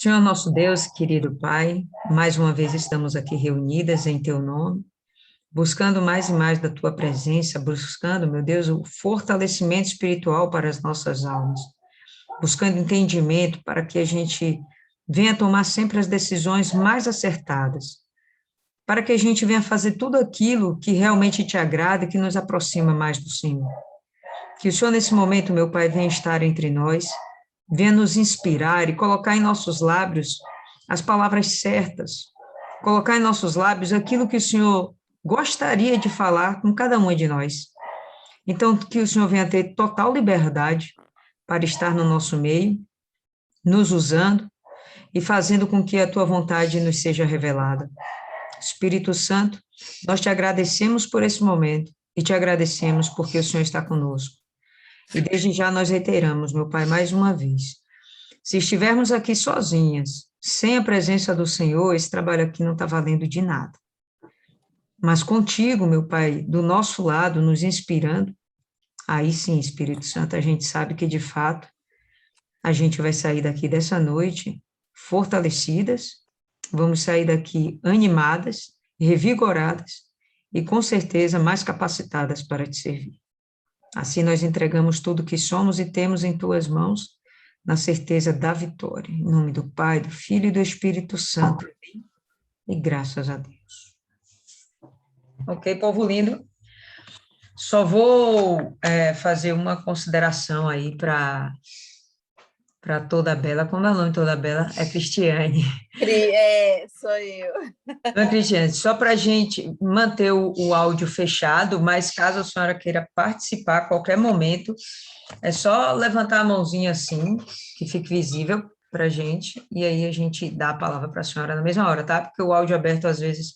Senhor nosso Deus, querido Pai, mais uma vez estamos aqui reunidas em Teu nome, buscando mais e mais da Tua presença, buscando, meu Deus, o fortalecimento espiritual para as nossas almas, buscando entendimento para que a gente venha tomar sempre as decisões mais acertadas, para que a gente venha fazer tudo aquilo que realmente Te agrada e que nos aproxima mais do Senhor. Que o Senhor, nesse momento, meu Pai, venha estar entre nós, venha nos inspirar e colocar em nossos lábios as palavras certas, colocar em nossos lábios aquilo que o Senhor gostaria de falar com cada uma de nós. Então, que o Senhor venha ter total liberdade para estar no nosso meio, nos usando e fazendo com que a Tua vontade nos seja revelada. Espírito Santo, nós Te agradecemos por esse momento e Te agradecemos porque o Senhor está conosco. E desde já nós reiteramos, meu Pai, mais uma vez, se estivermos aqui sozinhas, sem a presença do Senhor, esse trabalho aqui não está valendo de nada. Mas contigo, meu Pai, do nosso lado, nos inspirando, aí sim, Espírito Santo, a gente sabe que, de fato, a gente vai sair daqui dessa noite fortalecidas, vamos sair daqui animadas, revigoradas e, com certeza, mais capacitadas para te servir. Assim nós entregamos tudo que somos e temos em Tuas mãos, na certeza da vitória. Em nome do Pai, do Filho e do Espírito Santo. E graças a Deus. Ok, povo lindo? Só vou fazer uma consideração aí para Toda Bela. Como é o nome de Toda Bela? É Cristiane. Sou eu. Não, Cristiane, só para a gente manter o áudio fechado, mas caso a senhora queira participar a qualquer momento, é só levantar a mãozinha assim, que fique visível para a gente, e aí a gente dá a palavra para a senhora na mesma hora, tá? Porque o áudio aberto, às vezes,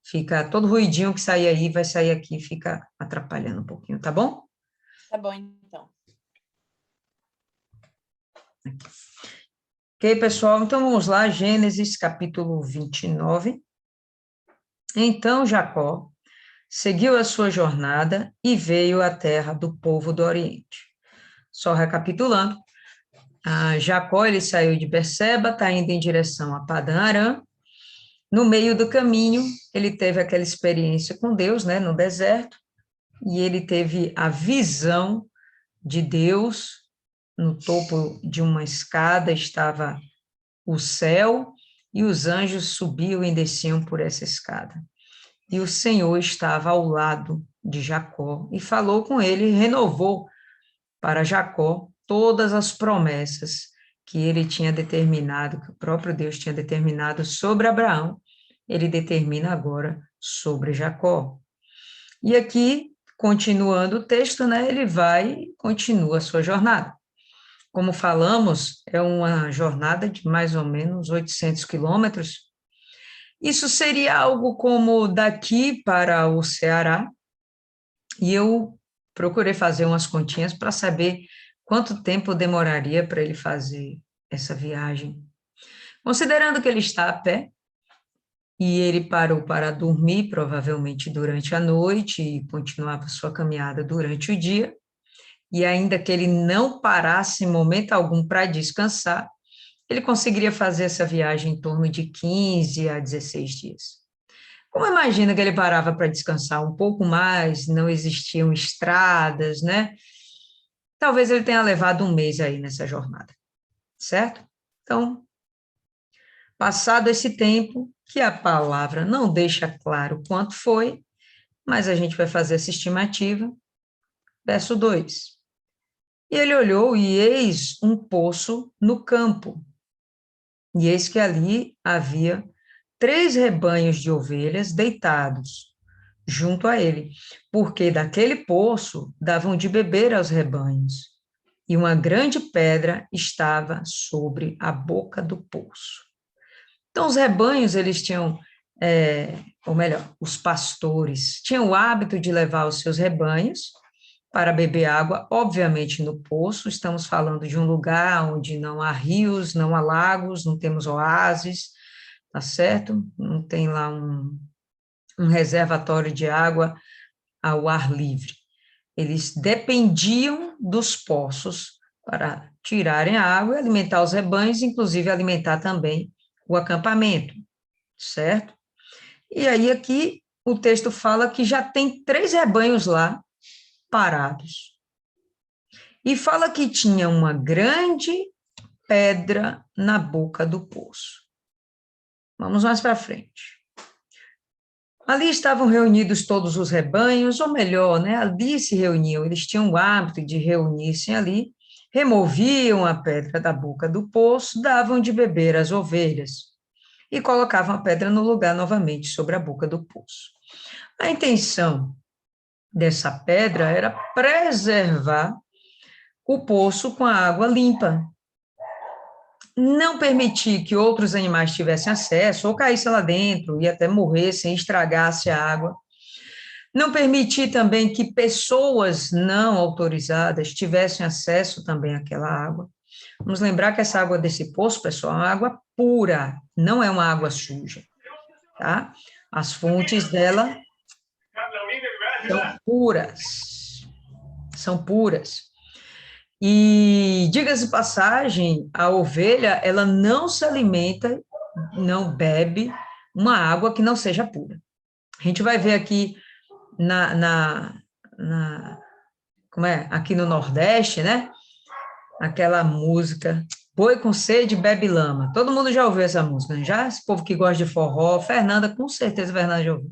fica todo ruidinho que sai aí, vai sair aqui, fica atrapalhando um pouquinho, tá bom? Tá bom, então. Ok, pessoal, então vamos lá, Gênesis capítulo 29. Então Jacó seguiu a sua jornada e veio à terra do povo do Oriente. Só recapitulando, Jacó ele saiu de Berseba, está indo em direção a Padã Arã. No meio do caminho, ele teve aquela experiência com Deus, né, no deserto, e ele teve a visão de Deus. No topo de uma escada estava o céu, e os anjos subiam e desciam por essa escada. E o Senhor estava ao lado de Jacó e falou com ele, renovou para Jacó todas as promessas que ele tinha determinado, que o próprio Deus tinha determinado sobre Abraão, ele determina agora sobre Jacó. E aqui, continuando o texto, né, ele vai e continua a sua jornada. Como falamos, é uma jornada de mais ou menos 800 quilômetros. Isso seria algo como daqui para o Ceará, e eu procurei fazer umas continhas para saber quanto tempo demoraria para ele fazer essa viagem. Considerando que ele está a pé, e ele parou para dormir, provavelmente durante a noite, e continuava sua caminhada durante o dia, e ainda que ele não parasse em momento algum para descansar, ele conseguiria fazer essa viagem em torno de 15 a 16 dias. Como imagina que ele parava para descansar um pouco mais, não existiam estradas, né? Talvez ele tenha levado um mês aí nessa jornada, certo? Então, passado esse tempo, que a palavra não deixa claro quanto foi, mas a gente vai fazer essa estimativa. Verso 2. E ele olhou, e eis um poço no campo, e eis que ali havia 3 rebanhos de ovelhas deitados junto a ele, porque daquele poço davam de beber aos rebanhos, e uma grande pedra estava sobre a boca do poço. Então, os rebanhos, eles tinham, ou melhor, os pastores, tinham o hábito de levar os seus rebanhos para beber água, obviamente no poço. Estamos falando de um lugar onde não há rios, não há lagos, não temos oásis, tá certo? Não tem lá um reservatório de água ao ar livre. Eles dependiam dos poços para tirarem a água e alimentar os rebanhos, inclusive alimentar também o acampamento, certo? E aí aqui o texto fala que já tem 3 rebanhos lá parados. E fala que tinha uma grande pedra na boca do poço. Vamos mais para frente. Ali estavam reunidos todos os rebanhos, ou melhor, né, ali se reuniam, eles tinham o hábito de reunir-se ali, removiam a pedra da boca do poço, davam de beber às ovelhas e colocavam a pedra no lugar novamente sobre a boca do poço. A intenção dessa pedra era preservar o poço com a água limpa, não permitir que outros animais tivessem acesso ou caíssem lá dentro e até morressem, estragasse a água. Não permitir também que pessoas não autorizadas tivessem acesso também àquela água. Vamos lembrar que essa água desse poço, pessoal, é uma água pura, não é uma água suja, tá? As fontes dela são puras, são puras. E, diga-se de passagem, a ovelha, ela não se alimenta, não bebe uma água que não seja pura. A gente vai ver aqui como é? Aqui no Nordeste, né? Aquela música, boi com sede bebe lama. Todo mundo já ouviu essa música, né? Já? Esse povo que gosta de forró, Fernanda, com certeza, Fernanda já ouviu.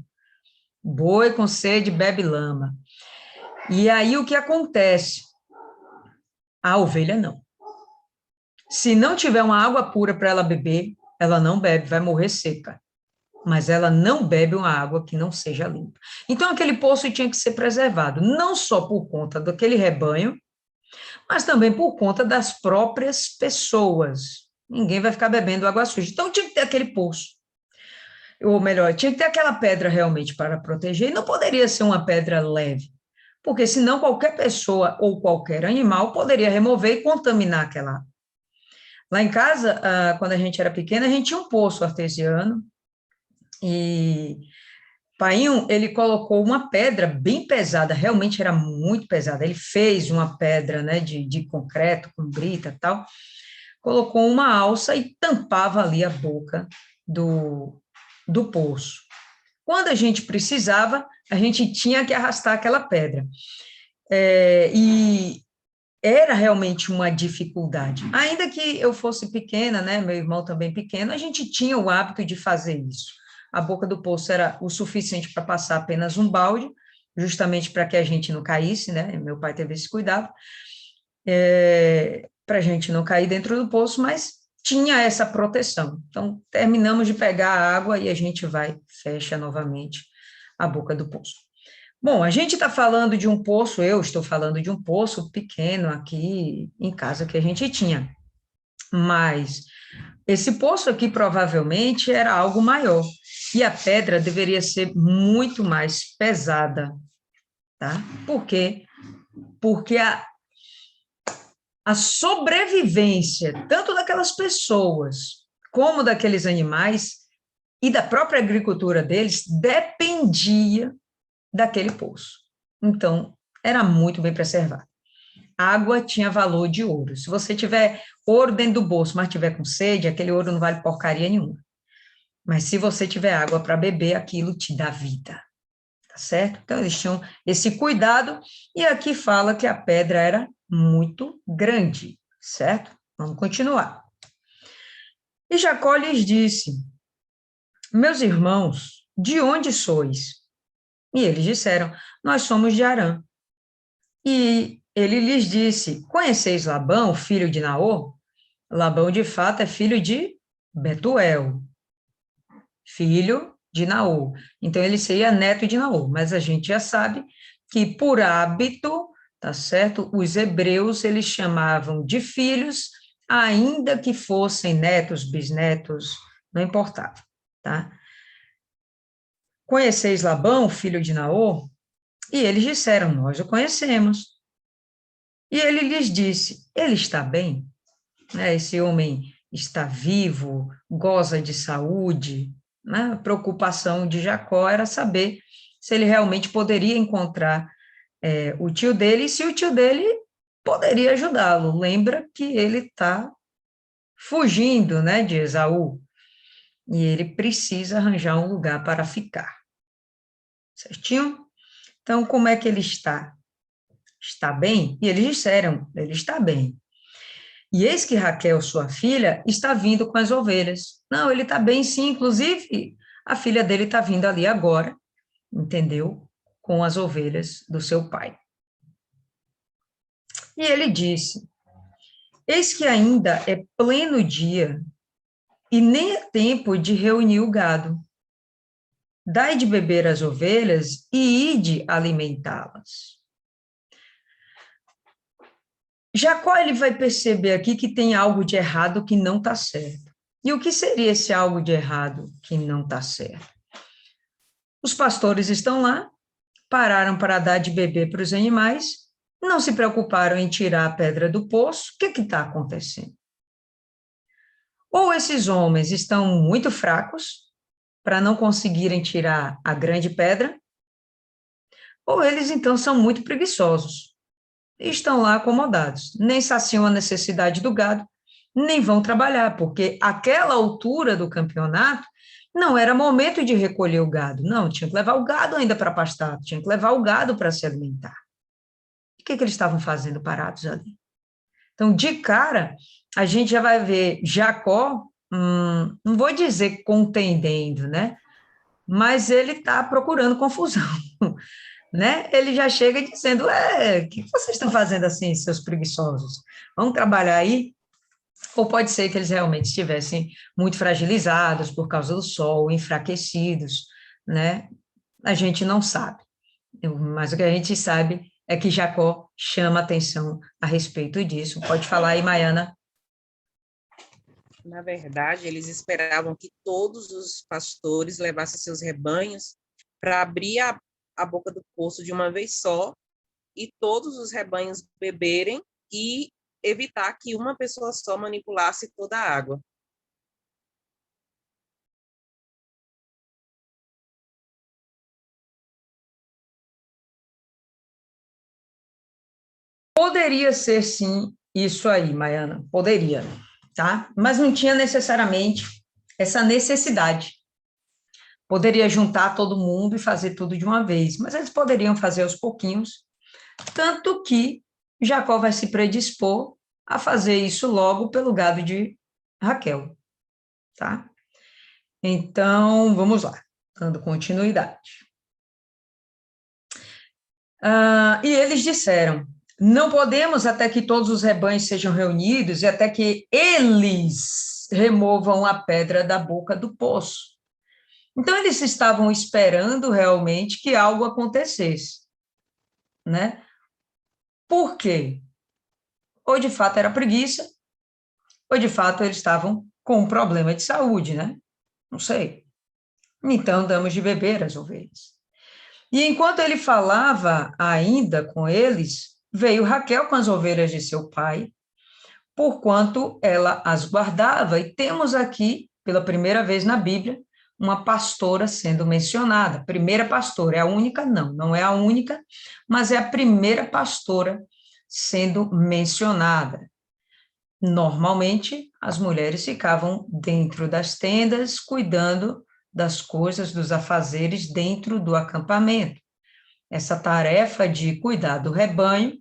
Boi com sede bebe lama. E aí o que acontece? A ovelha não. Se não tiver uma água pura para ela beber, ela não bebe, vai morrer seca. Mas ela não bebe uma água que não seja limpa. Então, aquele poço tinha que ser preservado, não só por conta daquele rebanho, mas também por conta das próprias pessoas. Ninguém vai ficar bebendo água suja. Então, tinha que ter aquele poço. Ou melhor, tinha que ter aquela pedra realmente para proteger, e não poderia ser uma pedra leve, porque senão qualquer pessoa ou qualquer animal poderia remover e contaminar aquela água. Lá em casa, quando a gente era pequena, a gente tinha um poço artesiano, e Painho, ele colocou uma pedra bem pesada, realmente era muito pesada, ele fez uma pedra, né, de concreto, com brita e tal, colocou uma alça e tampava ali a boca do poço. Quando a gente precisava, a gente tinha que arrastar aquela pedra. E era realmente uma dificuldade. Ainda que eu fosse pequena, né, meu irmão também pequeno, a gente tinha o hábito de fazer isso. A boca do poço era o suficiente para passar apenas um balde, justamente para que a gente não caísse, né, meu pai teve esse cuidado, para a gente não cair dentro do poço, mas tinha essa proteção. Então, terminamos de pegar a água e a gente vai, fecha novamente a boca do poço. Bom, a gente está falando de um poço, eu estou falando de um poço pequeno aqui em casa que a gente tinha, mas esse poço aqui provavelmente era algo maior, e a pedra deveria ser muito mais pesada, tá? Por quê? Porque a sobrevivência, tanto daquelas pessoas, como daqueles animais, e da própria agricultura deles, dependia daquele poço. Então, era muito bem preservado. Água tinha valor de ouro. Se você tiver ouro dentro do bolso, mas tiver com sede, aquele ouro não vale porcaria nenhuma. Mas se você tiver água para beber, aquilo te dá vida. Tá certo? Então, eles tinham esse cuidado, e aqui fala que a pedra era muito grande, certo? Vamos continuar. E Jacó lhes disse: meus irmãos, de onde sois? E eles disseram: nós somos de Harã. E ele lhes disse: conheceis Labão, filho de Naor? Labão, de fato, é filho de Betuel, filho de Naor. Então, ele seria neto de Naor, mas a gente já sabe que, por hábito, tá certo? Os hebreus, eles chamavam de filhos, ainda que fossem netos, bisnetos, não importava, tá? Conheceis Labão, filho de Naor? E eles disseram: nós o conhecemos. E ele lhes disse: ele está bem? Né? Esse homem está vivo, goza de saúde? Né? A preocupação de Jacó era saber se ele realmente poderia encontrar o tio dele, e se o tio dele poderia ajudá-lo. Lembra que ele está fugindo, né, de Esaú, e ele precisa arranjar um lugar para ficar. Certinho? Então, como é que ele está? Está bem? E eles disseram, ele está bem. E eis que Raquel, sua filha, está vindo com as ovelhas. Não, ele está bem sim, inclusive a filha dele está vindo ali agora, entendeu? Com as ovelhas do seu pai. E ele disse, eis que ainda é pleno dia, e nem é tempo de reunir o gado. Dai de beber às ovelhas e ide alimentá-las. Jacó, ele vai perceber aqui que tem algo de errado que não está certo. E o que seria esse algo de errado que não está certo? Os pastores estão lá, pararam para dar de beber para os animais, não se preocuparam em tirar a pedra do poço. O que está acontecendo? Ou esses homens estão muito fracos para não conseguirem tirar a grande pedra, ou eles então são muito preguiçosos e estão lá acomodados, nem saciam a necessidade do gado, nem vão trabalhar, porque aquela altura do campeonato não era momento de recolher o gado, não, tinha que levar o gado ainda para pastar, tinha que levar o gado para se alimentar. O que eles estavam fazendo parados ali? Então, de cara, a gente já vai ver Jacó, não vou dizer contendendo, né? Mas ele está procurando confusão, né? Ele já chega dizendo, o que vocês estão fazendo assim, seus preguiçosos? Vamos trabalhar aí? Ou pode ser que eles realmente estivessem muito fragilizados por causa do sol, enfraquecidos, né? A gente não sabe. Mas o que a gente sabe é que Jacó chama atenção a respeito disso. Pode falar aí, Maiana. Na verdade, eles esperavam que todos os pastores levassem seus rebanhos para abrir a boca do poço de uma vez só e todos os rebanhos beberem e evitar que uma pessoa só manipulasse toda a água. Poderia ser, sim, isso aí, Maiana, poderia, tá? Mas não tinha necessariamente essa necessidade. Poderia juntar todo mundo e fazer tudo de uma vez, mas eles poderiam fazer aos pouquinhos, tanto que Jacó vai se predispor a fazer isso logo pelo gado de Raquel, tá? Então, vamos lá, dando continuidade. E eles disseram, não podemos até que todos os rebanhos sejam reunidos e até que eles removam a pedra da boca do poço. Então, eles estavam esperando realmente que algo acontecesse, né? Por quê? Ou de fato era preguiça, ou de fato eles estavam com um problema de saúde, né? Não sei. Então, damos de beber às ovelhas. E enquanto ele falava ainda com eles, veio Raquel com as ovelhas de seu pai, porquanto ela as guardava. E temos aqui, pela primeira vez na Bíblia, uma pastora sendo mencionada. Primeira pastora, é a única? Não, não é a única, mas é a primeira pastora sendo mencionada. Normalmente, as mulheres ficavam dentro das tendas, cuidando das coisas, dos afazeres dentro do acampamento. Essa tarefa de cuidar do rebanho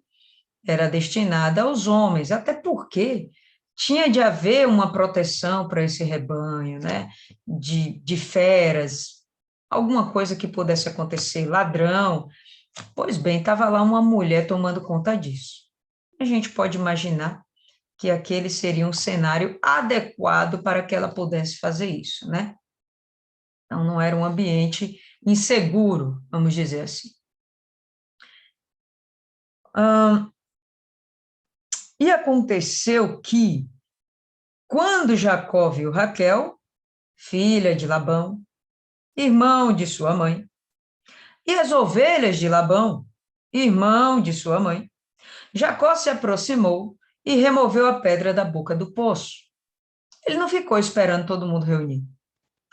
era destinada aos homens, até porque tinha de haver uma proteção para esse rebanho, né? De feras, alguma coisa que pudesse acontecer, ladrão. Pois bem, estava lá uma mulher tomando conta disso. A gente pode imaginar que aquele seria um cenário adequado para que ela pudesse fazer isso, né? Então, não era um ambiente inseguro, vamos dizer assim. E aconteceu que, quando Jacó viu Raquel, filha de Labão, irmão de sua mãe, e as ovelhas de Labão, irmão de sua mãe, Jacó se aproximou e removeu a pedra da boca do poço. Ele não ficou esperando todo mundo reunir.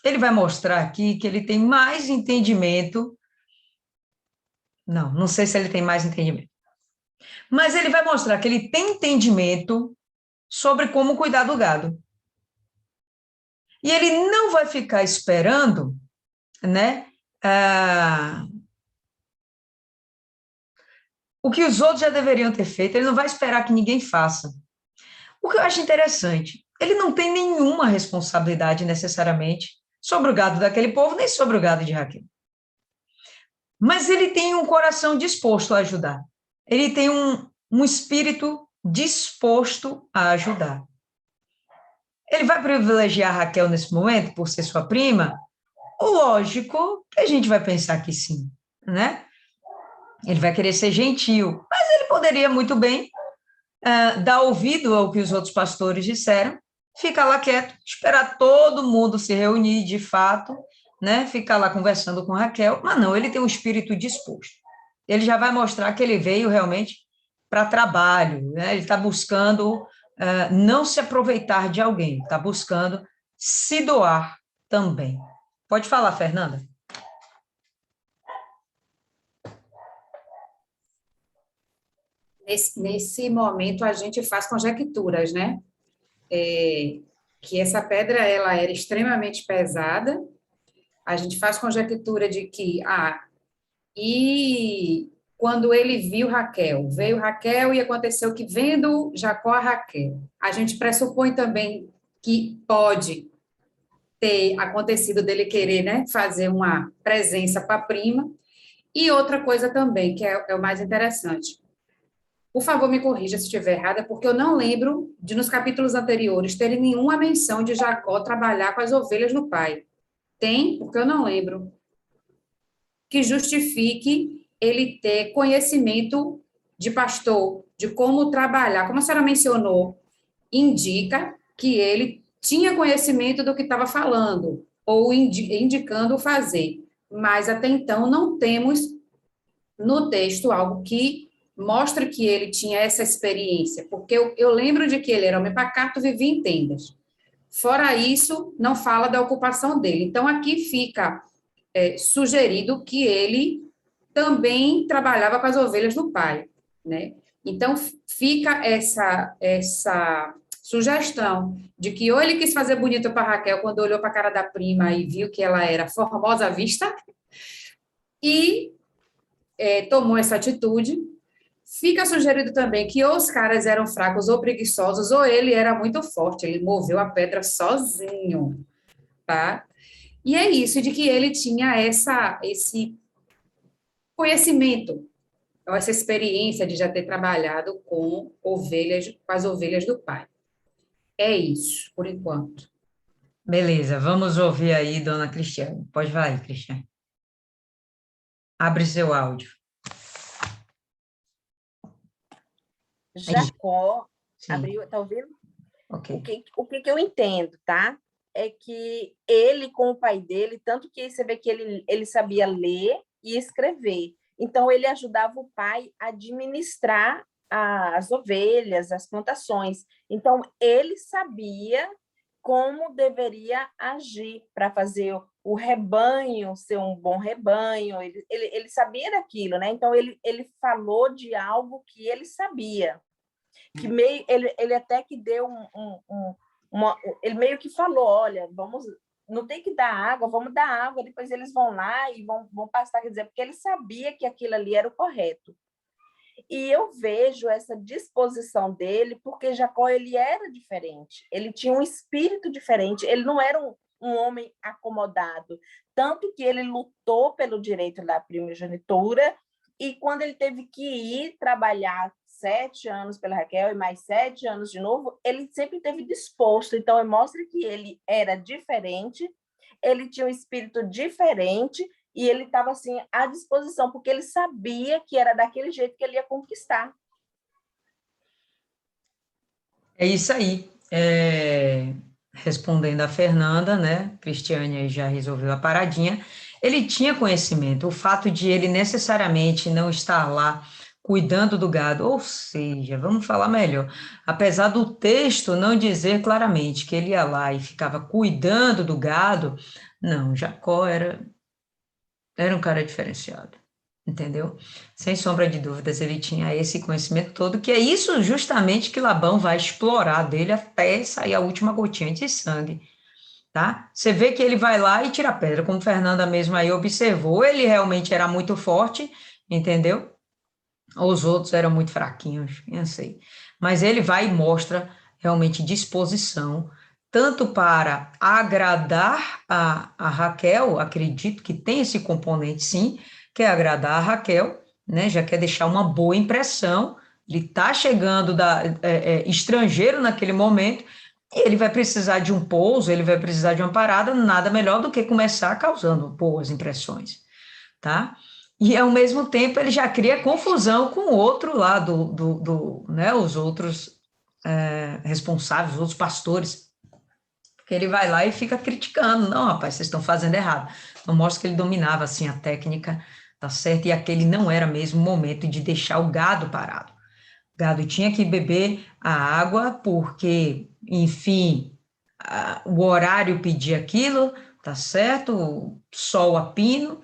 Ele vai mostrar aqui que ele tem mais entendimento. Não sei se ele tem mais entendimento. Mas ele vai mostrar que ele tem entendimento sobre como cuidar do gado. E ele não vai ficar esperando, né, o que os outros já deveriam ter feito, ele não vai esperar que ninguém faça. O que eu acho interessante, ele não tem nenhuma responsabilidade necessariamente sobre o gado daquele povo, nem sobre o gado de Raquel. Mas ele tem um coração disposto a ajudar. Ele tem um espírito disposto a ajudar. Ele vai privilegiar Raquel nesse momento por ser sua prima? Lógico que a gente vai pensar que sim, né? Ele vai querer ser gentil, mas ele poderia muito bem dar ouvido ao que os outros pastores disseram, ficar lá quieto, esperar todo mundo se reunir de fato, né? Ficar lá conversando com Raquel, mas não, ele tem um espírito disposto. Ele já vai mostrar que ele veio realmente para trabalho, né? Ele está buscando não se aproveitar de alguém, está buscando se doar também. Pode falar, Fernanda. Nesse momento, a gente faz conjecturas, né? Que essa pedra ela era extremamente pesada. A gente faz conjectura de que, e quando ele viu Raquel, veio Raquel e aconteceu que vendo Jacó a Raquel, a gente pressupõe também que pode ter acontecido dele querer, né, fazer uma presença para a prima. E outra coisa também, que é o mais interessante. Por favor, me corrija se estiver errada, porque eu não lembro de, nos capítulos anteriores, terem nenhuma menção de Jacó trabalhar com as ovelhas do pai. Tem? Porque eu não lembro. Que justifique ele ter conhecimento de pastor, de como trabalhar. Como a senhora mencionou, indica que ele tinha conhecimento do que estava falando, ou indicando fazer. Mas até então não temos no texto algo que mostre que ele tinha essa experiência, porque eu lembro de que ele era homem pacato, vivia em tendas. Fora isso, não fala da ocupação dele. Então, aqui fica sugerido que ele também trabalhava com as ovelhas do pai, né? Então, fica essa sugestão de que ou ele quis fazer bonito para Raquel quando olhou para a cara da prima e viu que ela era formosa à vista, e tomou essa atitude. Fica sugerido também que ou os caras eram fracos ou preguiçosos, ou ele era muito forte, ele moveu a pedra sozinho, tá? E é isso, de que ele tinha esse conhecimento, essa experiência de já ter trabalhado com ovelhas, com as ovelhas do pai. É isso, por enquanto. Beleza, vamos ouvir aí, dona Cristiane. Pode vai, Cristiane. Abre seu áudio. Jacó Sim. abriu, tá ouvindo? Ok. O que eu entendo, tá? É que ele, com o pai dele, tanto que você vê que ele sabia ler e escrever. Então, ele ajudava o pai a administrar as ovelhas, as plantações. Então, ele sabia como deveria agir para fazer o rebanho ser um bom rebanho. Ele sabia daquilo, né? Então, ele falou de algo que ele sabia. Que meio, ele até que deu ele meio que falou, olha, não tem que dar água, vamos dar água, depois eles vão lá e vão pastar, quer dizer, porque ele sabia que aquilo ali era o correto. E eu vejo essa disposição dele, porque Jacó, ele era diferente, ele tinha um espírito diferente, ele não era um homem acomodado, tanto que ele lutou pelo direito da primogenitura, e quando ele teve que ir trabalhar 7 anos pela Raquel e mais 7 anos de novo, ele sempre esteve disposto. Então, mostra que ele era diferente, ele tinha um espírito diferente e ele estava assim à disposição, porque ele sabia que era daquele jeito que ele ia conquistar. É isso aí. Respondendo a Fernanda, né? Cristiane aí já resolveu a paradinha. Ele tinha conhecimento. O fato de ele necessariamente não estar lá cuidando do gado, ou seja, vamos falar melhor, apesar do texto não dizer claramente que ele ia lá e ficava cuidando do gado, não, Jacó era um cara diferenciado, entendeu? Sem sombra de dúvidas, ele tinha esse conhecimento todo, que é isso justamente que Labão vai explorar dele até sair a última gotinha de sangue, tá? Você vê que ele vai lá e tira a pedra, como Fernanda mesmo aí observou, ele realmente era muito forte, entendeu? Os outros eram muito fraquinhos, não sei. Mas ele vai e mostra realmente disposição, tanto para agradar a Raquel, acredito que tem esse componente sim, quer agradar a Raquel, né? Já quer deixar uma boa impressão. Ele está chegando estrangeiro naquele momento, e ele vai precisar de um pouso, ele vai precisar de uma parada, nada melhor do que começar causando boas impressões, tá? E, ao mesmo tempo, ele já cria confusão com o outro lá, né, os outros responsáveis, os outros pastores, porque ele vai lá e fica criticando, não, rapaz, vocês estão fazendo errado. Então, mostra que ele dominava, assim, a técnica, tá certo? E aquele não era mesmo o momento de deixar o gado parado. O gado tinha que beber a água, porque, enfim, o horário pedia aquilo, tá certo? O sol a pino,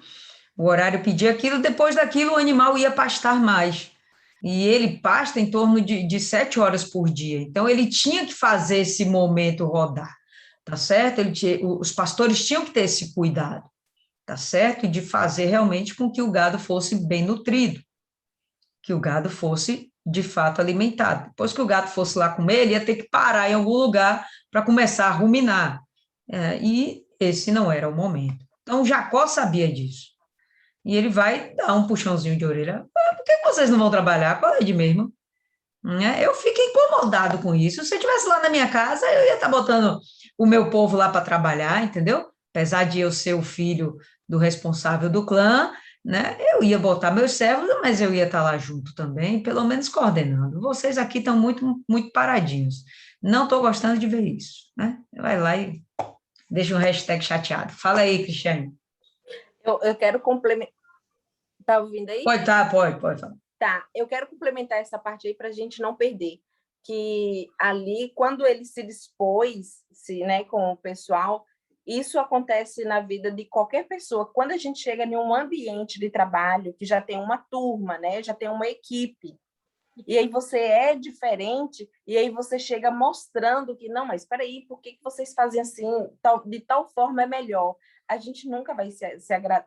o horário pedia aquilo, depois daquilo o animal ia pastar mais. E ele pasta em torno de 7 horas por dia. Então, ele tinha que fazer esse momento rodar, tá certo? Os pastores tinham que ter esse cuidado, tá certo? E de fazer realmente com que o gado fosse bem nutrido, que o gado fosse, de fato, alimentado. Depois que o gado fosse lá comer, ele ia ter que parar em algum lugar para começar a ruminar. E esse não era o momento. Então, Jacó sabia disso. E ele vai dar um puxãozinho de orelha. Por que vocês não vão trabalhar? Qual é de mesmo? Eu fico incomodado com isso. Se eu estivesse lá na minha casa, eu ia estar botando o meu povo lá para trabalhar, entendeu? Apesar de eu ser o filho do responsável do clã, né? Eu ia botar meus servos, mas eu ia estar lá junto também, pelo menos coordenando. Vocês aqui estão muito, muito paradinhos. Não estou gostando de ver isso, né? Vai lá e deixa um hashtag chateado. Fala aí, Cristiane. Eu quero complementar. Tá ouvindo aí? Pode falar. Tá, eu quero complementar essa parte aí para a gente não perder. Que ali, quando ele se dispôs, né, com o pessoal, isso acontece na vida de qualquer pessoa. Quando a gente chega em um ambiente de trabalho que já tem uma turma, né, já tem uma equipe, e aí você é diferente, e aí você chega mostrando que, não, mas espera aí, por que vocês fazem assim, de tal forma é melhor? A gente nunca vai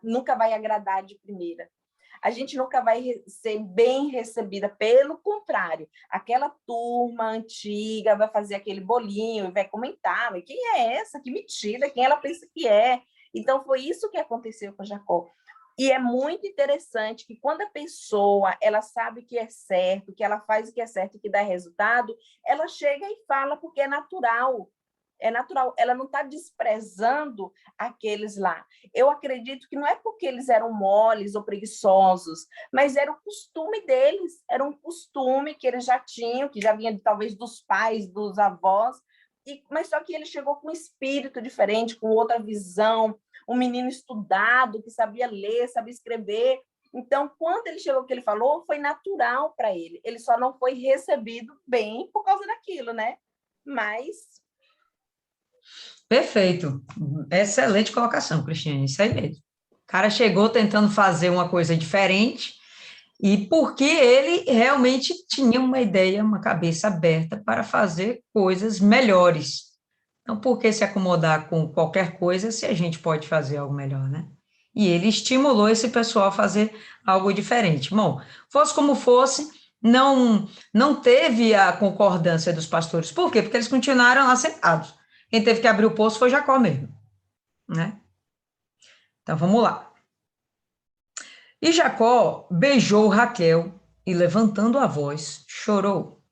nunca vai agradar de primeira. A gente nunca vai ser bem recebida, pelo contrário, aquela turma antiga vai fazer aquele bolinho e vai comentar, mas quem é essa? Que mentira, quem ela pensa que é? Então, foi isso que aconteceu com Jacó. E é muito interessante que quando a pessoa ela sabe que é certo, que ela faz o que é certo e que dá resultado, ela chega e fala porque é natural. É natural, ela não está desprezando aqueles lá. Eu acredito que não é porque eles eram moles ou preguiçosos, mas era o costume deles, era um costume que eles já tinham, que já vinha talvez dos pais, dos avós, mas só que ele chegou com um espírito diferente, com outra visão, um menino estudado, que sabia ler, sabia escrever. Então, quando ele chegou, o que ele falou, foi natural para ele. Ele só não foi recebido bem por causa daquilo, né? Mas... Perfeito. Excelente colocação, Cristiane. Isso aí mesmo. O cara chegou tentando fazer uma coisa diferente e porque ele realmente tinha uma ideia, uma cabeça aberta para fazer coisas melhores. Então, por que se acomodar com qualquer coisa se a gente pode fazer algo melhor, né? E ele estimulou esse pessoal a fazer algo diferente. Bom, fosse como fosse, não teve a concordância dos pastores. Por quê? Porque eles continuaram lá sentados. Quem teve que abrir o poço foi Jacó mesmo, né? Então, vamos lá. E Jacó beijou Raquel e, levantando a voz, chorou.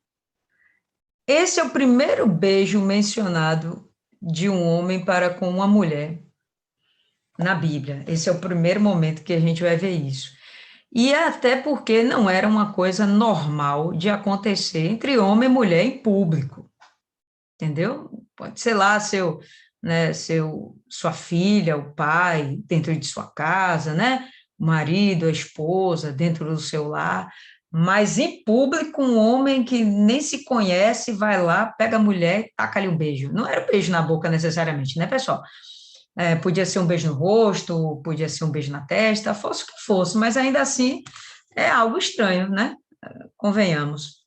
Esse é o primeiro beijo mencionado de um homem para com uma mulher na Bíblia. Esse é o primeiro momento que a gente vai ver isso. E até porque não era uma coisa normal de acontecer entre homem e mulher em público, entendeu? Pode ser lá sua filha, o pai, dentro de sua casa, né? O marido, a esposa, dentro do seu lar, mas em público, um homem que nem se conhece vai lá, pega a mulher e taca-lhe um beijo. Não era um beijo na boca necessariamente, né, pessoal? Podia ser um beijo no rosto, podia ser um beijo na testa, fosse o que fosse, mas ainda assim é algo estranho, né? Convenhamos.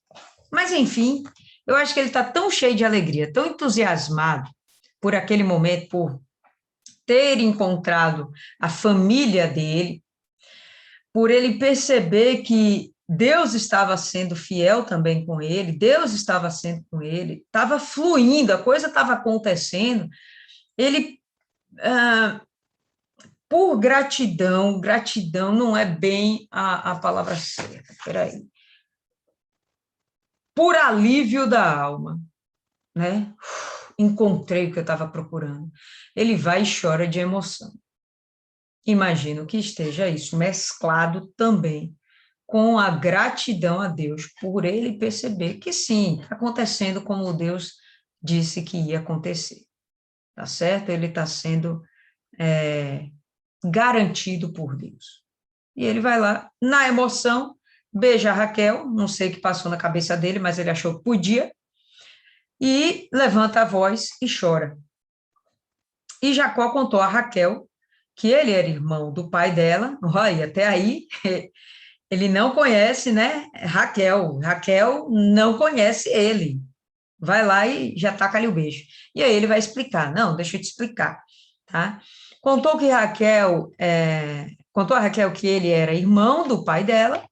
Mas, enfim, eu acho que ele está tão cheio de alegria, tão entusiasmado por aquele momento, por ter encontrado a família dele, por ele perceber que Deus estava sendo fiel também com ele, Deus estava sendo com ele, estava fluindo, a coisa estava acontecendo. Ele, por gratidão, gratidão não é bem a palavra certa, peraí. Por alívio da alma, né? Encontrei o que eu estava procurando. Ele vai e chora de emoção. Imagino que esteja isso mesclado também com a gratidão a Deus por ele perceber que sim, está acontecendo como Deus disse que ia acontecer, tá certo? Ele está sendo garantido por Deus. E ele vai lá, na emoção, beija a Raquel, não sei o que passou na cabeça dele, mas ele achou que podia, e levanta a voz e chora. E Jacó contou a Raquel que ele era irmão do pai dela, olha, até aí ele não conhece, né, Raquel não conhece ele, vai lá e já taca ali o beijo. E aí ele vai explicar, não, deixa eu te explicar, tá? Contou a Raquel que ele era irmão do pai dela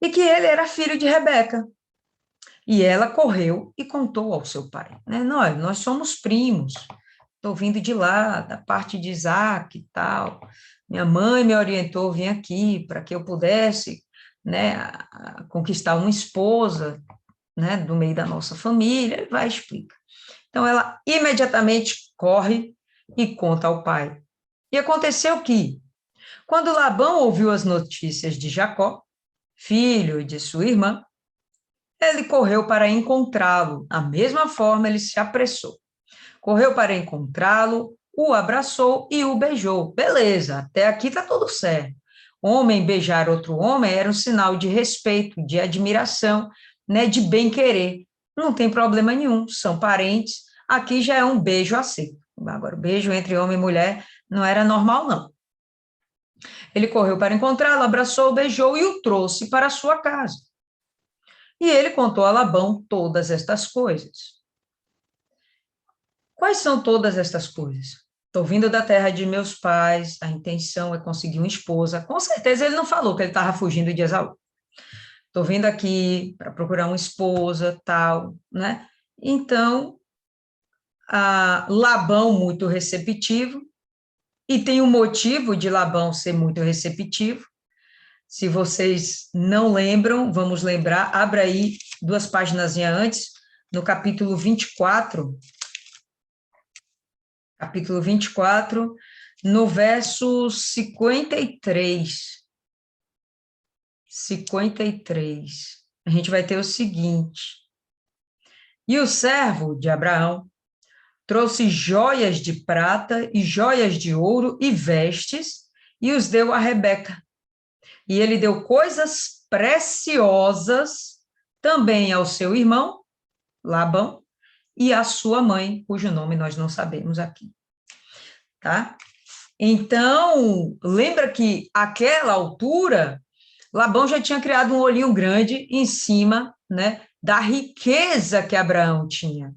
e que ele era filho de Rebeca. E ela correu e contou ao seu pai, né? Nós somos primos, estou vindo de lá, da parte de Isaac e tal. Minha mãe me orientou a vir aqui para que eu pudesse, né, conquistar uma esposa, né, do meio da nossa família. Ele vai e explica. Então, ela imediatamente corre e conta ao pai. E aconteceu que, quando Labão ouviu as notícias de Jacó, filho de sua irmã, ele correu para encontrá-lo. Da mesma forma, ele se apressou. Correu para encontrá-lo, o abraçou e o beijou. Beleza, até aqui está tudo certo. Homem beijar outro homem era um sinal de respeito, de admiração, né, de bem-querer. Não tem problema nenhum, são parentes. Aqui já é um beijo aceito. Agora, o beijo entre homem e mulher não era normal, não. Ele correu para encontrá-lo, abraçou, beijou e o trouxe para a sua casa. E ele contou a Labão todas estas coisas. Quais são todas estas coisas? Estou vindo da terra de meus pais, a intenção é conseguir uma esposa. Com certeza ele não falou que ele estava fugindo de Esaú. Estou vindo aqui para procurar uma esposa, tal, né? Então, Labão muito receptivo, e tem um motivo de Labão ser muito receptivo. Se vocês não lembram, vamos lembrar, abra aí 2 páginas antes, no capítulo 24, no verso 53. 53. A gente vai ter o seguinte: e o servo de Abraão trouxe joias de prata e joias de ouro e vestes, e os deu a Rebeca. E ele deu coisas preciosas também ao seu irmão, Labão, e à sua mãe, cujo nome nós não sabemos aqui. Tá? Então, lembra que àquela altura, Labão já tinha criado um olhinho grande em cima, né, da riqueza que Abraão tinha.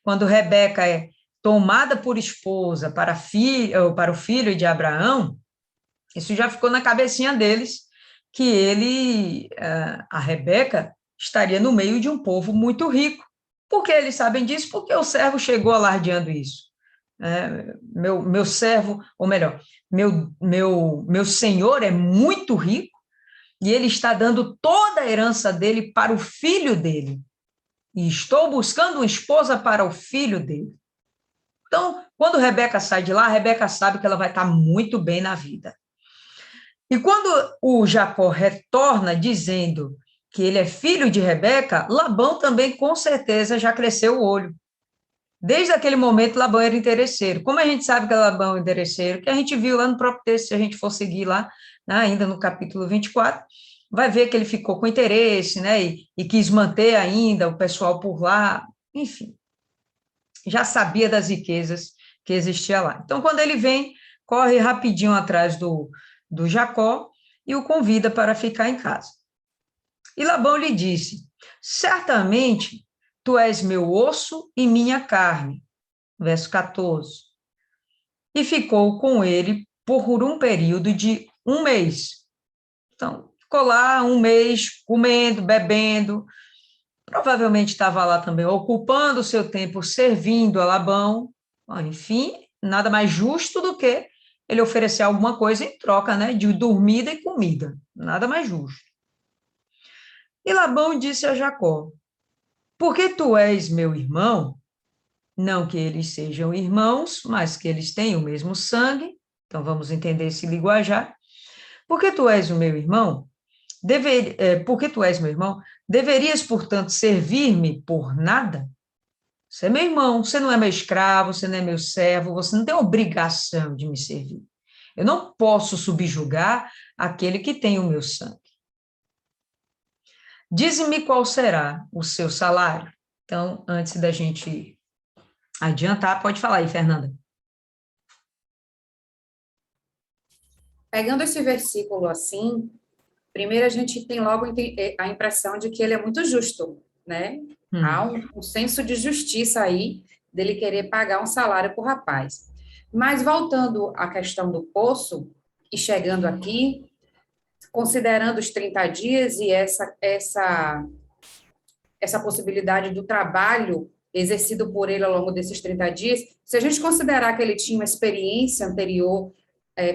Quando Rebeca é tomada por esposa para o filho de Abraão, isso já ficou na cabecinha deles, que a Rebeca, estaria no meio de um povo muito rico. Por que eles sabem disso? Porque o servo chegou alardeando isso. Meu servo, ou melhor, meu senhor é muito rico, e ele está dando toda a herança dele para o filho dele. E estou buscando uma esposa para o filho dele. Então, quando Rebeca sai de lá, Rebeca sabe que ela vai estar muito bem na vida. E quando o Jacó retorna dizendo que ele é filho de Rebeca, Labão também, com certeza, já cresceu o olho. Desde aquele momento, Labão era interesseiro. Como a gente sabe que Labão é interesseiro? Que a gente viu lá no próprio texto, se a gente for seguir lá, né, ainda no capítulo 24, vai ver que ele ficou com interesse, né, e quis manter ainda o pessoal por lá, enfim. Já sabia das riquezas que existia lá. Então, quando ele vem, corre rapidinho atrás do Jacó e o convida para ficar em casa. E Labão lhe disse: certamente tu és meu osso e minha carne. Verso 14. E ficou com ele por um período de 1 mês. Então, ficou lá 1 mês, comendo, bebendo. Provavelmente estava lá também ocupando o seu tempo servindo a Labão. Enfim, nada mais justo do que ele oferecer alguma coisa em troca, né, de dormida e comida. Nada mais justo. E Labão disse a Jacó: porque tu és meu irmão, não que eles sejam irmãos, mas que eles têm o mesmo sangue, então vamos entender esse linguajar. Porque tu és o meu irmão, porque tu és meu irmão, deverias, portanto, servir-me por nada? Você é meu irmão, você não é meu escravo, você não é meu servo, você não tem obrigação de me servir. Eu não posso subjugar aquele que tem o meu sangue. Dize-me qual será o seu salário. Então, antes da gente adiantar, pode falar aí, Fernanda. Pegando esse versículo assim, primeiro a gente tem logo a impressão de que ele é muito justo, né? Há um senso de justiça aí dele querer pagar um salário para o rapaz. Mas voltando à questão do poço, e chegando aqui, considerando os 30 dias e essa possibilidade do trabalho exercido por ele ao longo desses 30 dias, se a gente considerar que ele tinha uma experiência anterior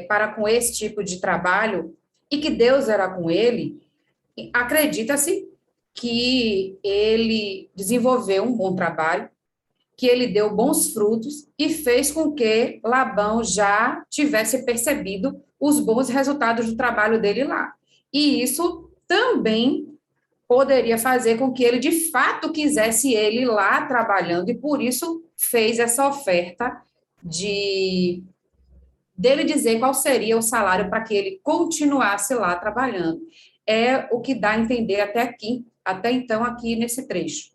para com esse tipo de trabalho e que Deus era com ele, acredita-se que ele desenvolveu um bom trabalho, que ele deu bons frutos e fez com que Labão já tivesse percebido os bons resultados do trabalho dele lá. E isso também poderia fazer com que ele, de fato, quisesse ele lá trabalhando, e por isso fez essa oferta dele dizer qual seria o salário para que ele continuasse lá trabalhando. É o que dá a entender até então, aqui nesse trecho.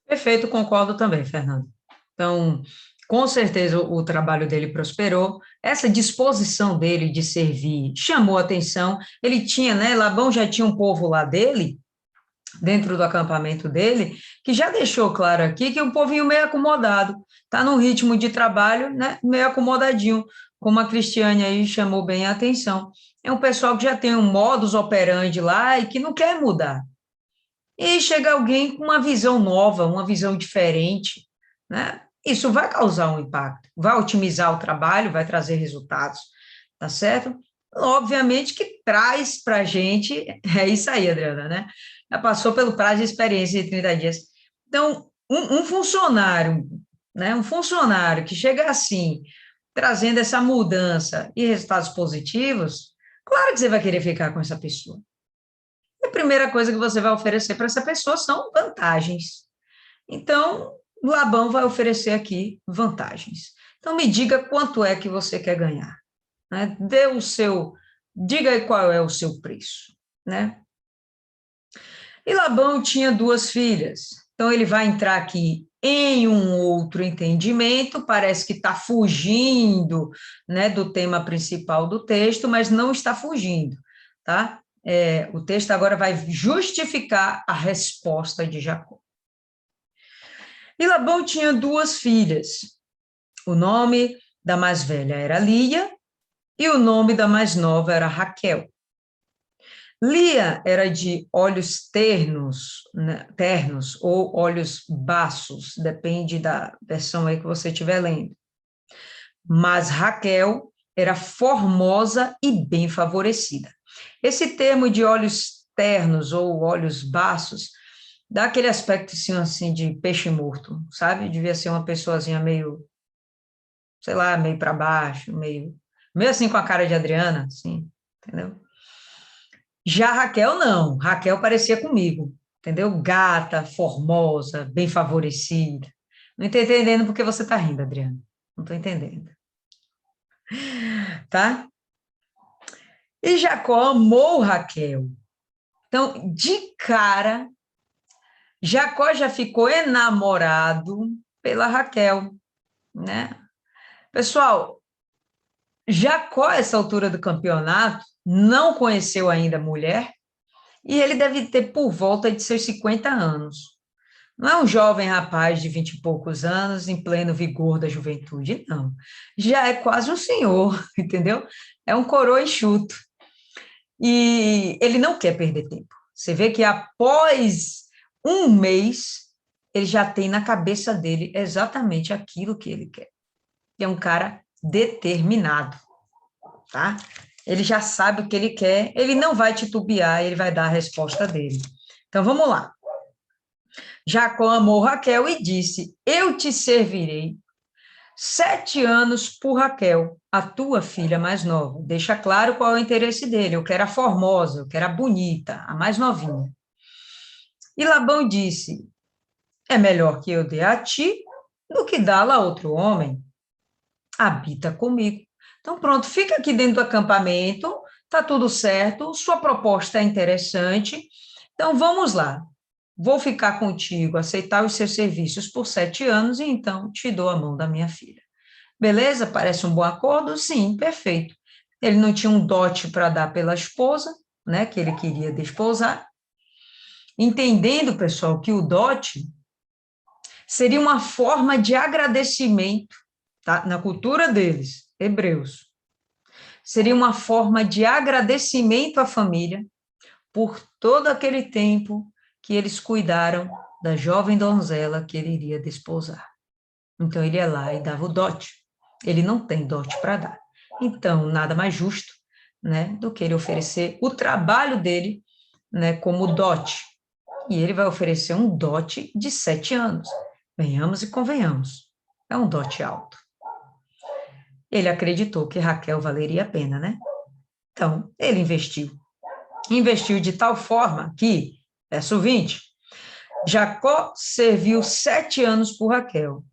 Perfeito, concordo também, Fernando. Então, com certeza o trabalho dele prosperou, essa disposição dele de servir chamou atenção, ele tinha, né, Labão já tinha um povo lá dele, dentro do acampamento dele, que já deixou claro aqui que o povinho meio acomodado, está num ritmo de trabalho, né, meio acomodadinho, como a Cristiane aí chamou bem a atenção. É um pessoal que já tem um modus operandi lá e que não quer mudar. E chega alguém com uma visão nova, uma visão diferente, né? Isso vai causar um impacto, vai otimizar o trabalho, vai trazer resultados, tá certo? Obviamente que traz para a gente, é isso aí, Adriana, né? Já passou pelo prazo de experiência de 30 dias. Então, um funcionário, né? Um funcionário que chega assim, trazendo essa mudança e resultados positivos, claro que você vai querer ficar com essa pessoa. A primeira coisa que você vai oferecer para essa pessoa são vantagens. Então, o Labão vai oferecer aqui vantagens. Então, me diga quanto é que você quer ganhar, né? Diga aí qual é o seu preço, né? E Labão tinha 2 filhas. Então, ele vai entrar aqui em um outro entendimento, parece que está fugindo, né, do tema principal do texto, mas não está fugindo, tá? O texto agora vai justificar a resposta de Jacó. E Labão tinha 2 filhas. O nome da mais velha era Lia e o nome da mais nova era Raquel. Lia era de olhos ternos, né, ternos ou olhos baços, depende da versão aí que você estiver lendo. Mas Raquel era formosa e bem favorecida. Esse termo de olhos ternos ou olhos baços dá aquele aspecto assim de peixe morto, sabe? Devia ser uma pessoazinha meio, sei lá, meio para baixo, meio assim com a cara de Adriana, assim, entendeu? Já Raquel não, Raquel parecia comigo, entendeu? Gata, formosa, bem favorecida. Não estou entendendo porque você está rindo, Adriana. Não estou entendendo. Tá? E Jacó amou Raquel. Então, de cara, Jacó já ficou enamorado pela Raquel, né? Pessoal, Jacó, a essa altura do campeonato, não conheceu ainda a mulher e ele deve ter por volta de seus 50 anos. Não é um jovem rapaz de 20 e poucos anos, em pleno vigor da juventude, não. Já é quase um senhor, entendeu? É um coroa enxuto. E ele não quer perder tempo. Você vê que após um mês, ele já tem na cabeça dele exatamente aquilo que ele quer. E é um cara determinado, tá? Ele já sabe o que ele quer, ele não vai titubear, ele vai dar a resposta dele. Então, vamos lá. Jacó amou Raquel e disse, eu te servirei 7 anos por Raquel, a tua filha mais nova. Deixa claro qual é o interesse dele, eu quero a formosa, eu quero a bonita, a mais novinha. E Labão disse, é melhor que eu dê a ti do que dá-la a outro homem. Habita comigo. Então, pronto, fica aqui dentro do acampamento, tá tudo certo, sua proposta é interessante, então vamos lá. Vou ficar contigo, aceitar os seus serviços por 7 anos e então te dou a mão da minha filha. Beleza? Parece um bom acordo? Sim, perfeito. Ele não tinha um dote para dar pela esposa, né, que ele queria desposar. Entendendo, pessoal, que o dote seria uma forma de agradecimento, tá? Na cultura deles, hebreus. Seria uma forma de agradecimento à família por todo aquele tempo que eles cuidaram da jovem donzela que ele iria desposar. Então, ele ia lá e dava o dote. Ele não tem dote para dar. Então, nada mais justo, né, do que ele oferecer o trabalho dele, né, como dote. E ele vai oferecer um dote de 7 anos. Venhamos e convenhamos. É um dote alto. Ele acreditou que Raquel valeria a pena, né? Então, ele investiu. Investiu de tal forma que, verso 20, Jacó serviu 7 anos por Raquel,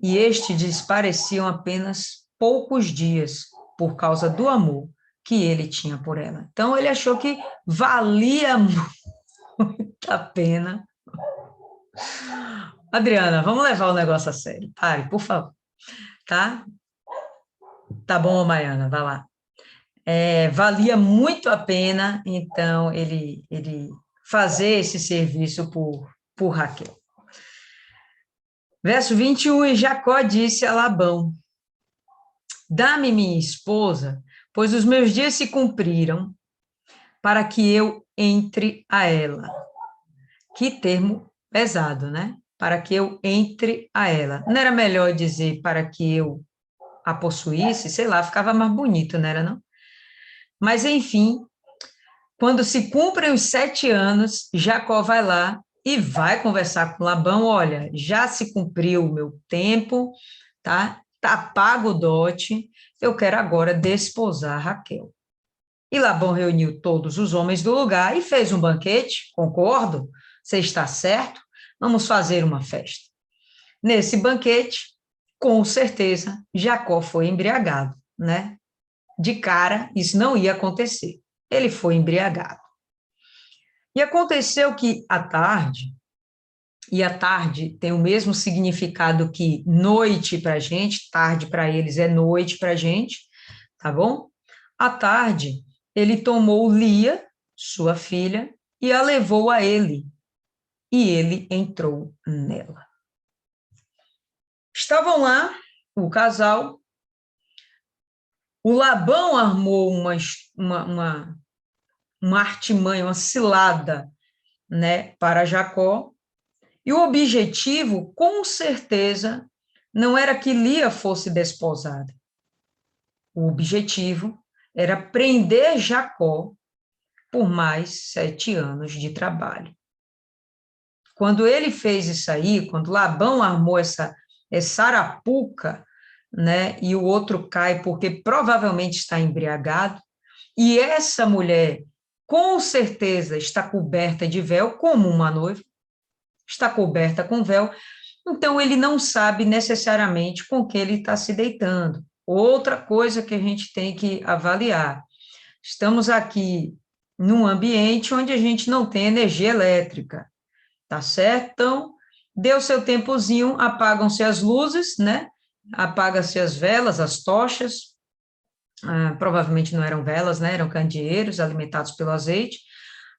e estes pareciam apenas poucos dias, por causa do amor que ele tinha por ela. Então, ele achou que valia muito a pena. Adriana, vamos levar o negócio a sério. Pare, por favor. Tá? Tá bom, Maiana, vai lá. Valia muito a pena, então, ele fazer esse serviço por Raquel. Verso 21, e Jacó disse a Labão, dá-me minha esposa, pois os meus dias se cumpriram, para que eu entre a ela. Que termo pesado, né? Para que eu entre a ela. Não era melhor dizer para que eu a possuísse? Sei lá, ficava mais bonito, não era, não? Mas, enfim, quando se cumprem os 7 anos, Jacó vai lá e vai conversar com Labão, olha, já se cumpriu o meu tempo, tá? Tá pago o dote, eu quero agora desposar Raquel. E Labão reuniu todos os homens do lugar e fez um banquete, concordo? Você está certo? Vamos fazer uma festa. Nesse banquete, com certeza, Jacó foi embriagado, né? De cara, isso não ia acontecer. Ele foi embriagado. E aconteceu que à tarde, e a tarde tem o mesmo significado que noite para a gente, tarde para eles é noite para a gente, tá bom? À tarde, ele tomou Lia, sua filha, e a levou a ele, e ele entrou nela. Estavam lá, o casal, o Labão armou uma artimanha, uma cilada, né, para Jacó, e o objetivo, com certeza, não era que Lia fosse desposada. O objetivo era prender Jacó por mais 7 anos de trabalho. Quando ele fez isso aí, quando Labão armou essa arapuca, né, e o outro cai porque provavelmente está embriagado, e essa mulher, com certeza, está coberta de véu, como uma noiva, está coberta com véu, então ele não sabe necessariamente com que ele está se deitando. Outra coisa que a gente tem que avaliar, estamos aqui num ambiente onde a gente não tem energia elétrica, tá certo? Então, deu seu tempozinho, apagam-se as luzes, né? apaga-se as velas, as tochas, provavelmente não eram velas, né? Eram candeeiros alimentados pelo azeite,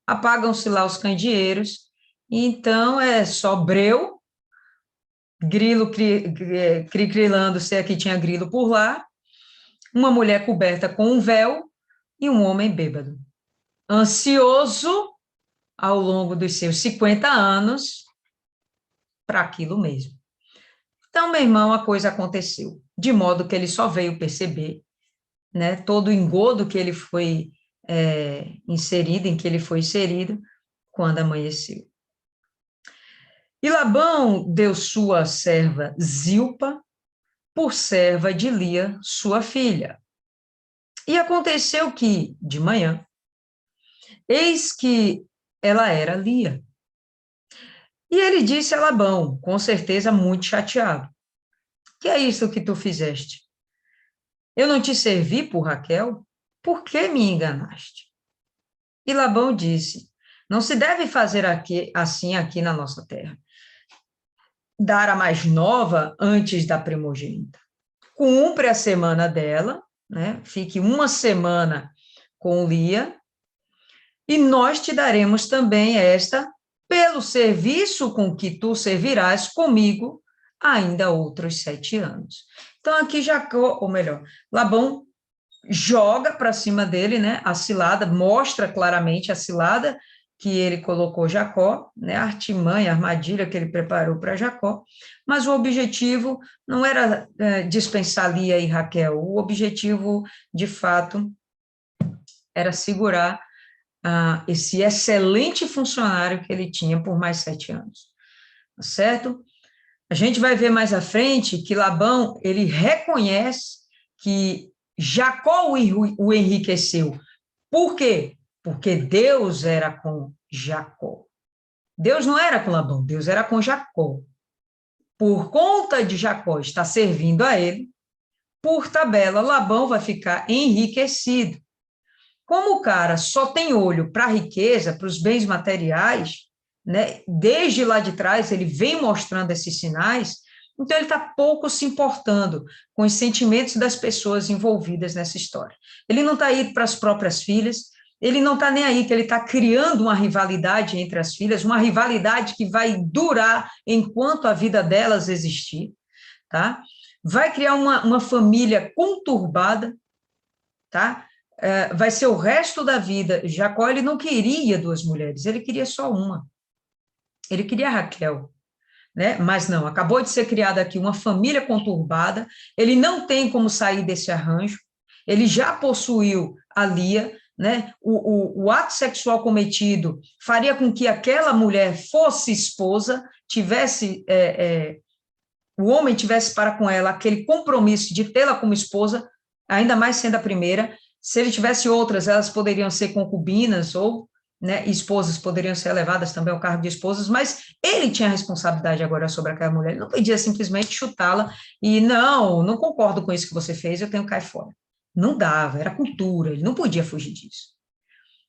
apagam-se lá os candeeiros, e então é só breu, grilo cri-crilando, se aqui tinha grilo por lá, uma mulher coberta com um véu e um homem bêbado, ansioso ao longo dos seus 50 anos para aquilo mesmo. Então, meu irmão, a coisa aconteceu, de modo que ele só veio perceber, né, todo o engodo que ele foi inserido, em que ele foi inserido, quando amanheceu. E Labão deu sua serva Zilpa por serva de Lia, sua filha. E aconteceu que, de manhã, eis que ela era Lia. E ele disse a Labão, com certeza muito chateado: que é isso que tu fizeste? Eu não te servi por Raquel? Por que me enganaste? E Labão disse: não se deve fazer assim aqui na nossa terra. Dar a mais nova antes da primogênita. Cumpre a semana dela, né? Fique uma semana com Lia, e nós te daremos também esta, pelo serviço com que tu servirás comigo ainda outros 7 anos. Então, aqui Jacó, ou melhor, Labão joga para cima dele, né, a cilada, mostra claramente a cilada que ele colocou Jacó, né, a artimanha, a armadilha que ele preparou para Jacó, mas o objetivo não era dispensar Lia e Raquel, o objetivo, de fato, era segurar esse excelente funcionário que ele tinha por mais 7 anos, certo? A gente vai ver mais à frente que Labão, ele reconhece que Jacó o enriqueceu. Por quê? Porque Deus era com Jacó. Deus não era com Labão, Deus era com Jacó. Por conta de Jacó estar servindo a ele, por tabela, Labão vai ficar enriquecido. Como o cara só tem olho para a riqueza, para os bens materiais, né? Desde lá de trás ele vem mostrando esses sinais, então ele está pouco se importando com os sentimentos das pessoas envolvidas nessa história. Ele não está aí para as próprias filhas, ele não está nem aí que ele está criando uma rivalidade entre as filhas, uma rivalidade que vai durar enquanto a vida delas existir, tá? Vai criar uma família conturbada, tá? Vai ser o resto da vida. Jacó, ele não queria 2 mulheres, ele queria só uma. Ele queria Raquel, né? Mas não, acabou de ser criada aqui uma família conturbada, ele não tem como sair desse arranjo, ele já possuiu a Lia, né? O ato sexual cometido faria com que aquela mulher fosse esposa, tivesse, o homem tivesse para com ela aquele compromisso de tê-la como esposa, ainda mais sendo a primeira. Se ele tivesse outras, elas poderiam ser concubinas ou, né, esposas poderiam ser elevadas também ao cargo de esposas, mas ele tinha a responsabilidade agora sobre aquela mulher, ele não podia simplesmente chutá-la e, não concordo com isso que você fez, eu tenho que cair fora. Não dava, era cultura, ele não podia fugir disso.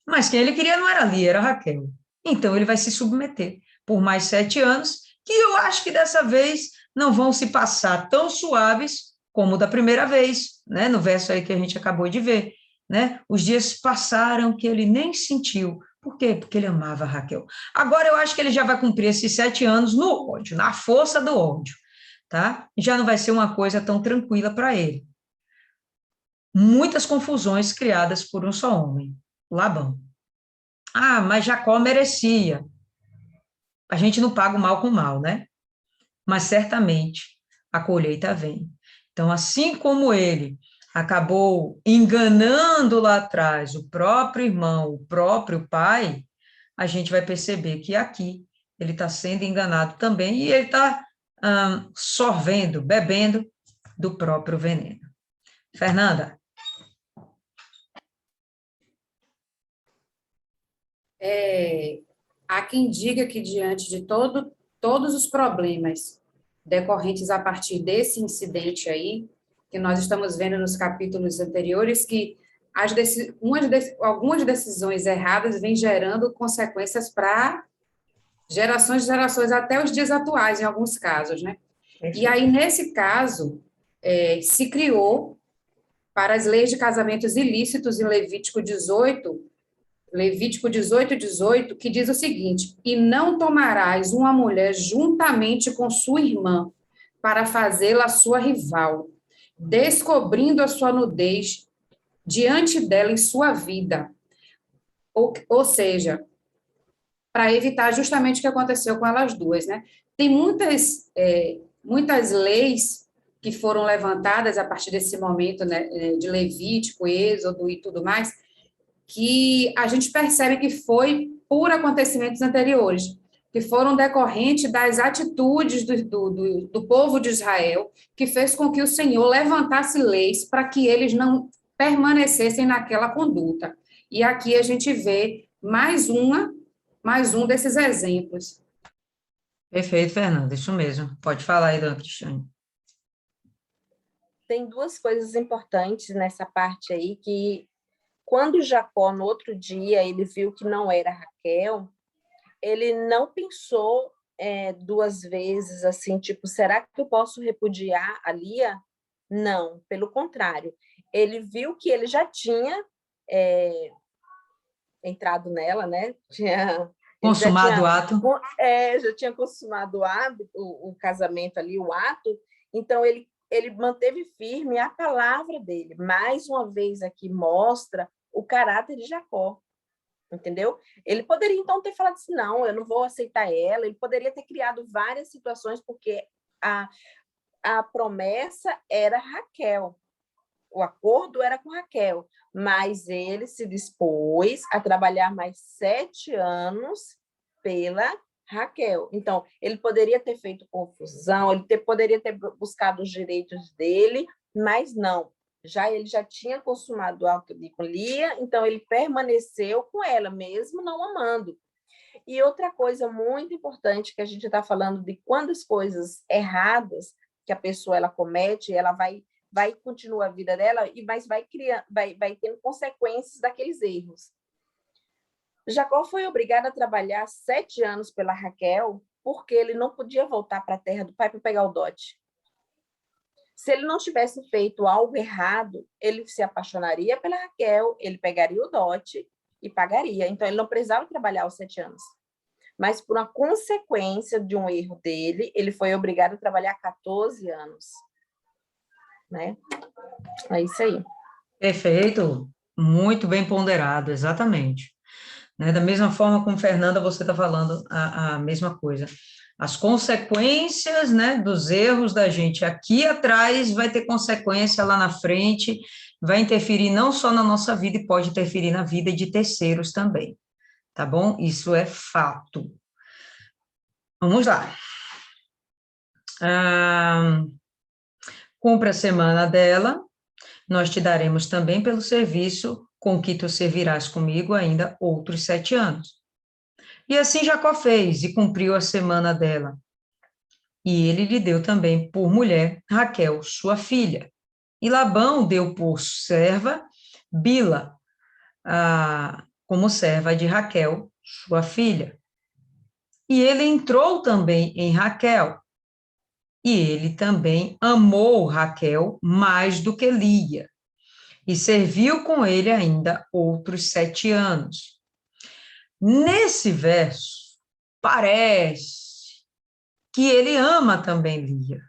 Mas quem ele queria não era Lia, era Raquel. Então ele vai se submeter por mais 7 anos, que eu acho que dessa vez não vão se passar tão suaves como da primeira vez, né, no verso aí que a gente acabou de ver, né? Os dias passaram que ele nem sentiu. Por quê? Porque ele amava Raquel. Agora eu acho que ele já vai cumprir esses 7 anos no ódio, na força do ódio, tá? Já não vai ser uma coisa tão tranquila para ele. Muitas confusões criadas por um só homem, Labão. Mas Jacó merecia. A gente não paga o mal com o mal, né? Mas certamente a colheita vem. Então, assim como ele acabou enganando lá atrás o próprio irmão, o próprio pai, a gente vai perceber que aqui ele está sendo enganado também e ele está sorvendo, bebendo do próprio veneno. Fernanda? Há quem diga que diante de todos os problemas decorrentes a partir desse incidente aí, que nós estamos vendo nos capítulos anteriores, que algumas decisões erradas vêm gerando consequências para gerações e gerações, até os dias atuais, em alguns casos, né? E aí, nesse caso, se criou para as leis de casamentos ilícitos em Levítico 18, 18, que diz o seguinte: e não tomarás uma mulher juntamente com sua irmã para fazê-la sua rival, descobrindo a sua nudez diante dela em sua vida. Ou seja, para evitar justamente o que aconteceu com elas duas, né? Tem muitas leis que foram levantadas a partir desse momento, né, de Levítico, Êxodo e tudo mais, que a gente percebe que foi por acontecimentos anteriores, que foram decorrentes das atitudes do povo de Israel, que fez com que o Senhor levantasse leis para que eles não permanecessem naquela conduta. E aqui a gente vê mais um desses exemplos. Perfeito, Fernanda, isso mesmo. Pode falar aí, dona Cristiane. Tem duas coisas importantes nessa parte aí, que quando Jacó, no outro dia, ele viu que não era Raquel, ele não pensou duas vezes, assim, tipo, será que eu posso repudiar a Lia? Não, pelo contrário. Ele viu que ele já tinha entrado nela, né? Consumado o ato. Já tinha consumado o casamento ali, o ato, então ele manteve firme a palavra dele. Mais uma vez aqui mostra o caráter de Jacó, entendeu? Ele poderia então ter falado assim, não, eu não vou aceitar ela, ele poderia ter criado várias situações, porque a promessa era Raquel, o acordo era com Raquel, mas ele se dispôs a trabalhar mais 7 anos pela Raquel. Então, ele poderia ter feito confusão, poderia ter buscado os direitos dele, mas não. Ele já tinha consumado o ato com Lia, então ele permaneceu com ela, mesmo não amando. E outra coisa muito importante que a gente está falando de quando as coisas erradas que a pessoa ela comete, ela vai continuar a vida dela, mas vai tendo consequências daqueles erros. Jacó foi obrigado a trabalhar 7 anos pela Raquel, porque ele não podia voltar para a terra do pai para pegar o dote. Se ele não tivesse feito algo errado, ele se apaixonaria pela Raquel, ele pegaria o dote e pagaria. Então, ele não precisava trabalhar os 7 anos. Mas, por uma consequência de um erro dele, ele foi obrigado a trabalhar 14 anos. Né? É isso aí. Perfeito, muito bem ponderado, exatamente. Né? Da mesma forma como Fernanda, você está falando a mesma coisa. As consequências, né, dos erros da gente aqui atrás vai ter consequência lá na frente, vai interferir não só na nossa vida, e pode interferir na vida de terceiros também, tá bom? Isso é fato. Vamos lá. Cumpra a semana dela, nós te daremos também pelo serviço com que tu servirás comigo ainda outros 7 anos. E assim Jacó fez e cumpriu a semana dela. E ele lhe deu também por mulher Raquel, sua filha. E Labão deu por serva Bila, como serva de Raquel, sua filha. E ele entrou também em Raquel. E ele também amou Raquel mais do que Lia. E serviu com ele ainda outros 7 anos. Nesse verso, parece que ele ama também Lia.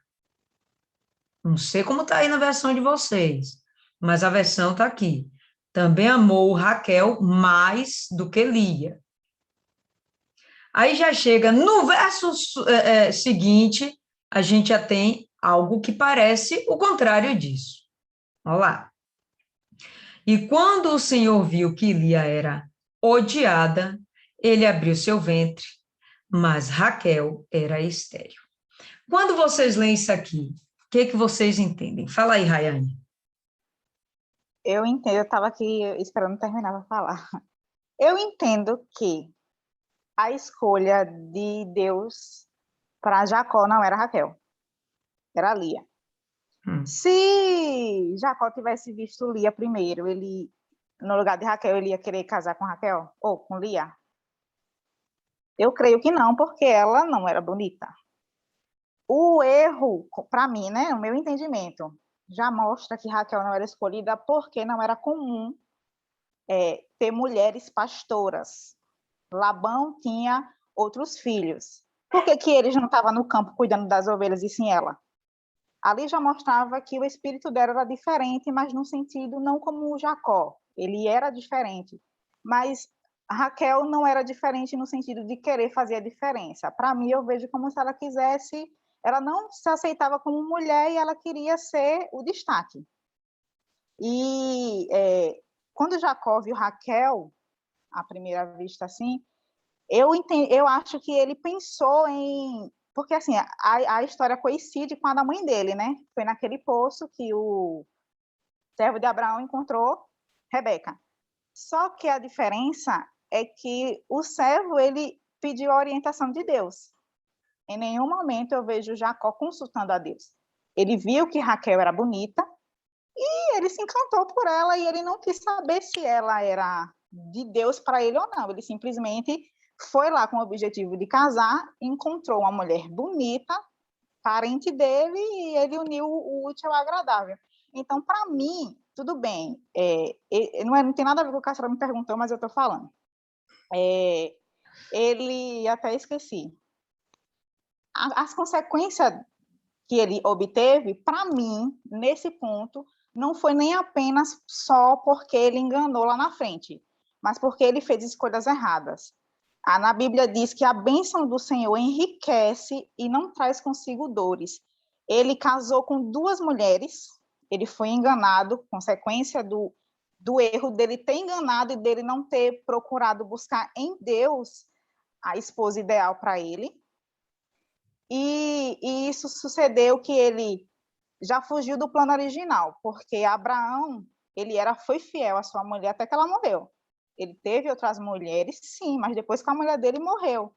Não sei como está aí na versão de vocês, mas a versão está aqui. Também amou Raquel mais do que Lia. Aí já chega no verso seguinte, a gente já tem algo que parece o contrário disso. Olha lá. E quando o Senhor viu que Lia era odiada, ele abriu seu ventre, mas Raquel era estéril. Quando vocês leem isso aqui, o que vocês entendem? Fala aí, Rayane. Eu entendo, eu estava aqui esperando terminar para falar. Eu entendo que a escolha de Deus para Jacó não era Raquel, era Lia. Se Jacó tivesse visto Lia primeiro, ele, no lugar de Raquel, ele ia querer casar com Raquel ou com Lia? Eu creio que não, porque ela não era bonita. o erro, para mim, né, o meu entendimento, já mostra que Raquel não era escolhida porque não era comum ter mulheres pastoras. Labão tinha outros filhos. Por que eles não estavam no campo cuidando das ovelhas e sim ela? Ali já mostrava que o espírito dela era diferente, mas no sentido não como o Jacó. Ele era diferente. Mas Raquel não era diferente no sentido de querer fazer a diferença. Para mim, eu vejo como se ela quisesse... Ela não se aceitava como mulher e ela queria ser o destaque. E quando Jacó viu Raquel, à primeira vista, assim, eu acho que ele pensou em... Porque, assim, a história coincide com a da mãe dele, né? Foi naquele poço que o servo de Abraão encontrou Rebeca. Só que a diferença é que o servo, ele pediu a orientação de Deus. Em nenhum momento eu vejo Jacó consultando a Deus. Ele viu que Raquel era bonita e ele se encantou por ela e ele não quis saber se ela era de Deus para ele ou não. Ele simplesmente foi lá com o objetivo de casar, encontrou uma mulher bonita, parente dele, e ele uniu o útil ao agradável. Então, para mim, tudo bem. Não tem nada a ver com o que a senhora me perguntou, mas eu estou falando. Ele, até esqueci. As consequências que ele obteve, para mim, nesse ponto, não foi nem apenas só porque ele enganou lá na frente, mas porque ele fez escolhas erradas. Na Bíblia diz que a bênção do Senhor enriquece e não traz consigo dores. Ele casou com 2 mulheres, ele foi enganado, consequência do erro dele ter enganado e dele não ter procurado buscar em Deus a esposa ideal para ele. E isso sucedeu que ele já fugiu do plano original, porque Abraão, foi fiel à sua mulher até que ela morreu. Ele teve outras mulheres, sim, mas depois que a mulher dele morreu.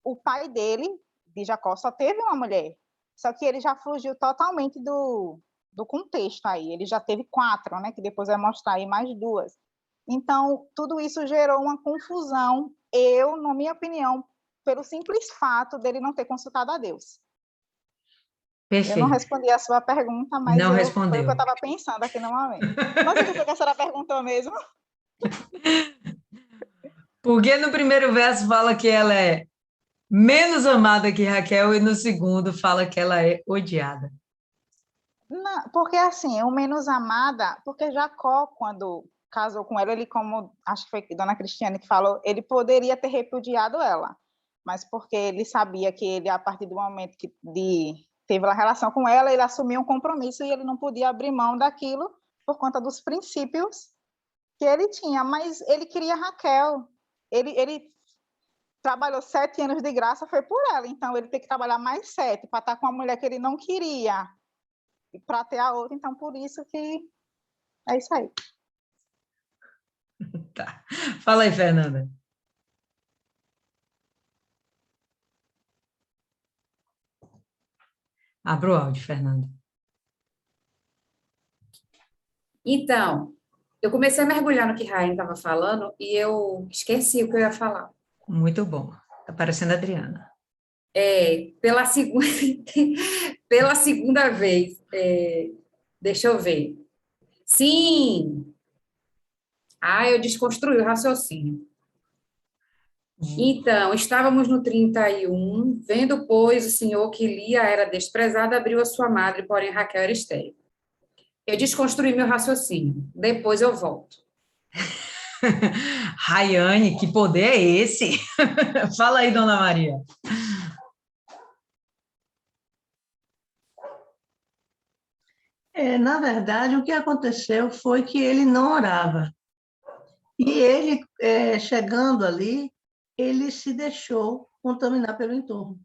O pai dele, de Jacó, só teve uma mulher. Só que ele já fugiu totalmente do contexto aí. Ele já teve 4, né? Que depois vai mostrar aí mais 2. Então, tudo isso gerou uma confusão. Na minha opinião, pelo simples fato dele não ter consultado a Deus. Perfeito. Eu não respondi a sua pergunta, mas não foi respondeu. o que eu estava pensando aqui no momento. Mas o que foi que a senhora perguntou mesmo? Porque no primeiro verso fala que ela é menos amada que Raquel e no segundo fala que ela é odiada. Não, porque assim, o menos amada, porque Jacó, quando casou com ela, ele, como acho que foi Dona Cristiane que falou, ele poderia ter repudiado ela, mas porque ele sabia que ele, a partir do momento que teve a relação com ela, ele assumiu um compromisso e ele não podia abrir mão daquilo por conta dos princípios que ele tinha, mas ele queria Raquel. Ele trabalhou 7 anos de graça, foi por ela, então ele tem que trabalhar mais 7 para estar com uma mulher que ele não queria e para ter a outra, então por isso que é isso aí. Tá. Fala aí, Fernanda. Abra o áudio, Fernanda. Então, eu comecei a mergulhar no que Raine estava falando e eu esqueci o que eu ia falar. Muito bom. Está parecendo a Adriana. Pela segunda, pela segunda vez. Deixa eu ver. Sim! Eu desconstruí o raciocínio. Então, estávamos no 31, vendo, pois, o Senhor que Lia era desprezada, abriu a sua madre, porém Raquel era estéril. Eu desconstruí meu raciocínio. Depois eu volto. Rayane, que poder é esse? Fala aí, Dona Maria. Na verdade, o que aconteceu foi que ele não orava. E ele, chegando ali, ele se deixou contaminar pelo entorno,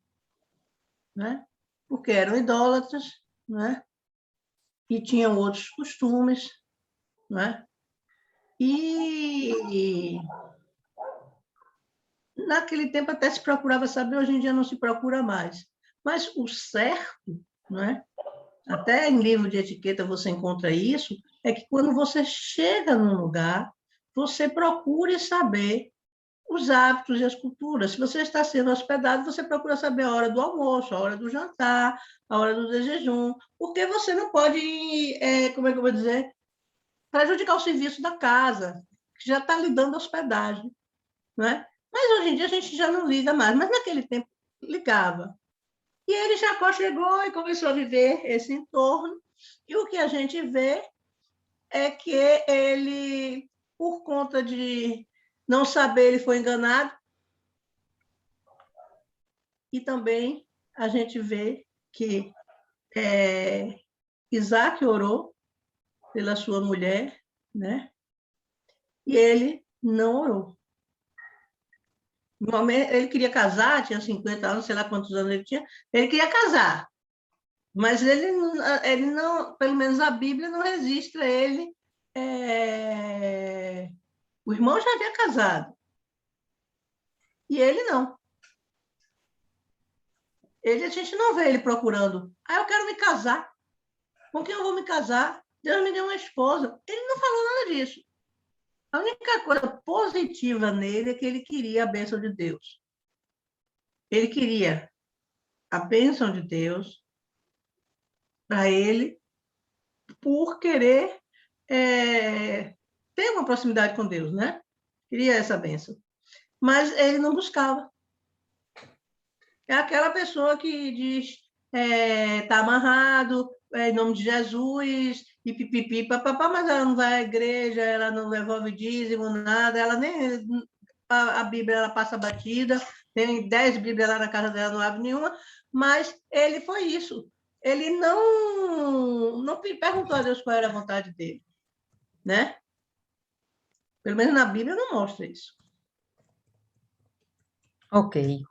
né? Porque eram idólatras, né? E tinham outros costumes, né? E naquele tempo até se procurava saber, hoje em dia não se procura mais. Mas o certo, né? Até em livro de etiqueta você encontra isso, é que quando você chega num lugar, você procure saber os hábitos e as culturas. Se você está sendo hospedado, você procura saber a hora do almoço, a hora do jantar, a hora do jejum, porque você não pode, como é que eu vou dizer, prejudicar o serviço da casa, que já está lhe dando hospedagem, não é? Mas hoje em dia a gente já não liga mais, mas naquele tempo ligava. E ele, Jacó, chegou e começou a viver esse entorno, e o que a gente vê é que ele, por conta de não saber, ele foi enganado, e também a gente vê que Isaac orou pela sua mulher, né? E ele não orou. Ele queria casar, tinha 50 anos, sei lá quantos anos ele tinha, ele queria casar, mas ele não, pelo menos a Bíblia não registra ele. O irmão já havia casado, e ele não. A gente não vê ele procurando. Eu quero me casar. Com quem eu vou me casar? Deus me deu uma esposa. Ele não falou nada disso. A única coisa positiva nele é que ele queria a bênção de Deus. Ele queria a bênção de Deus para ele, por querer ter uma proximidade com Deus, né? Queria essa bênção. Mas ele não buscava. É aquela pessoa que diz, está amarrado, em nome de Jesus, e pipipi, papapá, mas ela não vai à igreja, ela não devolve dízimo, nada, ela nem... A Bíblia, ela passa batida, tem 10 Bíblias lá na casa dela, não abre nenhuma, mas ele foi isso. Ele não perguntou a Deus qual era a vontade dele, né? Pelo menos na Bíblia não mostra isso. Ok.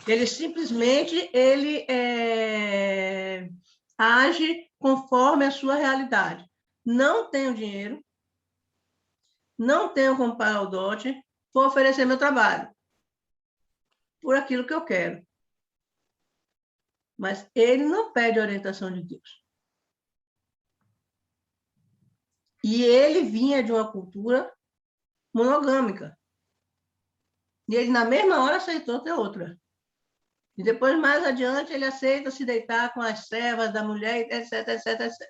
Ele simplesmente age conforme a sua realidade. Não tenho dinheiro, não tenho como pagar o dote, vou oferecer meu trabalho por aquilo que eu quero. Mas ele não pede orientação de Deus. E ele vinha de uma cultura monogâmica. E ele, na mesma hora, aceitou ter outra. E depois, mais adiante, ele aceita se deitar com as servas da mulher, etc, etc, etc.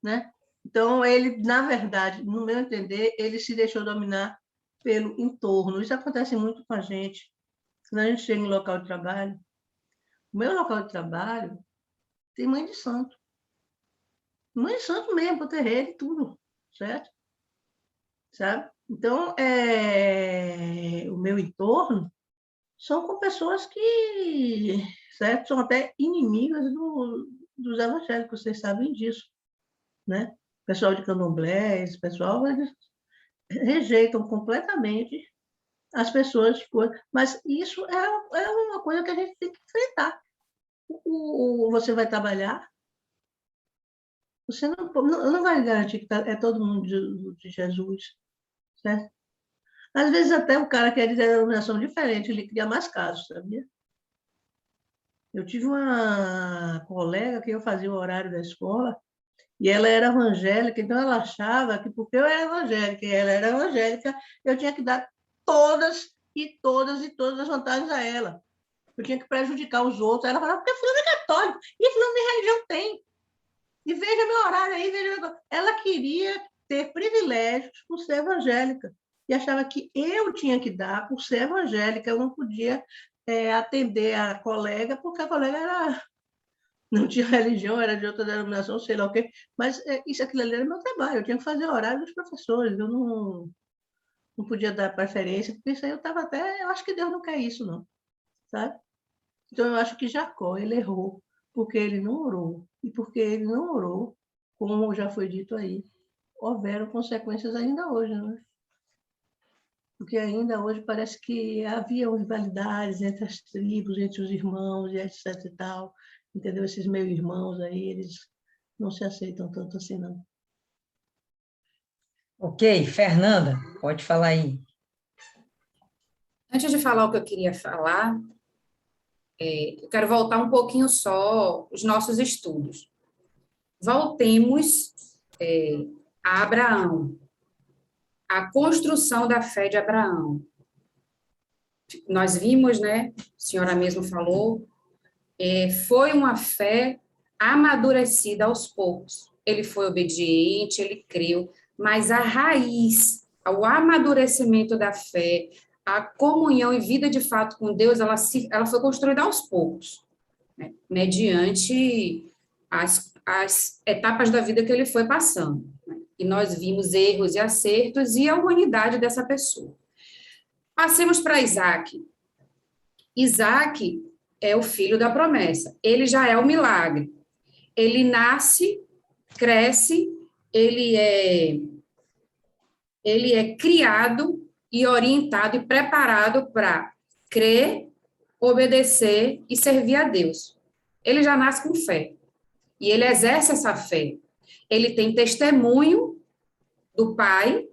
Né? Então, ele, na verdade, no meu entender, ele se deixou dominar pelo entorno. Isso acontece muito com a gente. Quando a gente chega em local de trabalho, o meu local de trabalho tem mãe de santo. Mãe de santo mesmo, para terreiro e tudo, certo? Sabe? Então, o meu entorno são com pessoas que, certo? São até inimigas dos evangélicos, vocês sabem disso, né? Pessoal de candomblé, esse pessoal, eles rejeitam completamente as pessoas, mas isso é uma coisa que a gente tem que enfrentar. Você vai trabalhar, você não vai garantir que é todo mundo de Jesus, certo? Às vezes até o cara quer dizer denominação diferente, ele cria mais casos, sabia? Eu tive uma colega que eu fazia o horário da escola, e ela era evangélica, então ela achava que porque eu era evangélica e ela era evangélica, eu tinha que dar todas e todas e todas as vantagens a ela. Eu tinha que prejudicar os outros. Ela falava, porque fulano é católico, e fulano de religião tem. E veja meu horário aí, veja meu... Ela queria ter privilégios por ser evangélica. E achava que eu tinha que dar por ser evangélica. Eu não podia atender a colega, porque a colega não tinha religião, era de outra denominação, sei lá o quê. Mas aquilo ali era meu trabalho. Eu tinha que fazer o horário dos professores. Eu não podia dar preferência, porque isso aí eu estava até... Eu acho que Deus não quer isso, não. Sabe? Então, eu acho que Jacó, ele errou, porque ele não orou. E porque ele não orou, como já foi dito aí, houveram consequências ainda hoje, né? Porque ainda hoje parece que havia rivalidades entre as tribos, entre os irmãos, e etc e tal. Entendeu? Esses meus irmãos aí, eles não se aceitam tanto assim, não. Ok, Fernanda, pode falar aí. Antes de falar o que eu queria falar, eu quero voltar um pouquinho só os nossos estudos. Voltemos a Abraão, a construção da fé de Abraão. nós vimos, né, a senhora mesmo falou, foi uma fé amadurecida aos poucos. Ele foi obediente, ele creu, mas a raiz, o amadurecimento da fé, a comunhão e vida de fato com Deus, ela foi construída aos poucos, né, mediante as etapas da vida que ele foi passando, né, e nós vimos erros e acertos e a humanidade dessa pessoa. Passemos para Isaac. Isaac é o filho da promessa, ele já é o milagre. Ele nasce, cresce, ele é criado e orientado e preparado para crer, obedecer e servir a Deus. Ele já nasce com fé e ele exerce essa fé. Ele tem testemunho do Pai,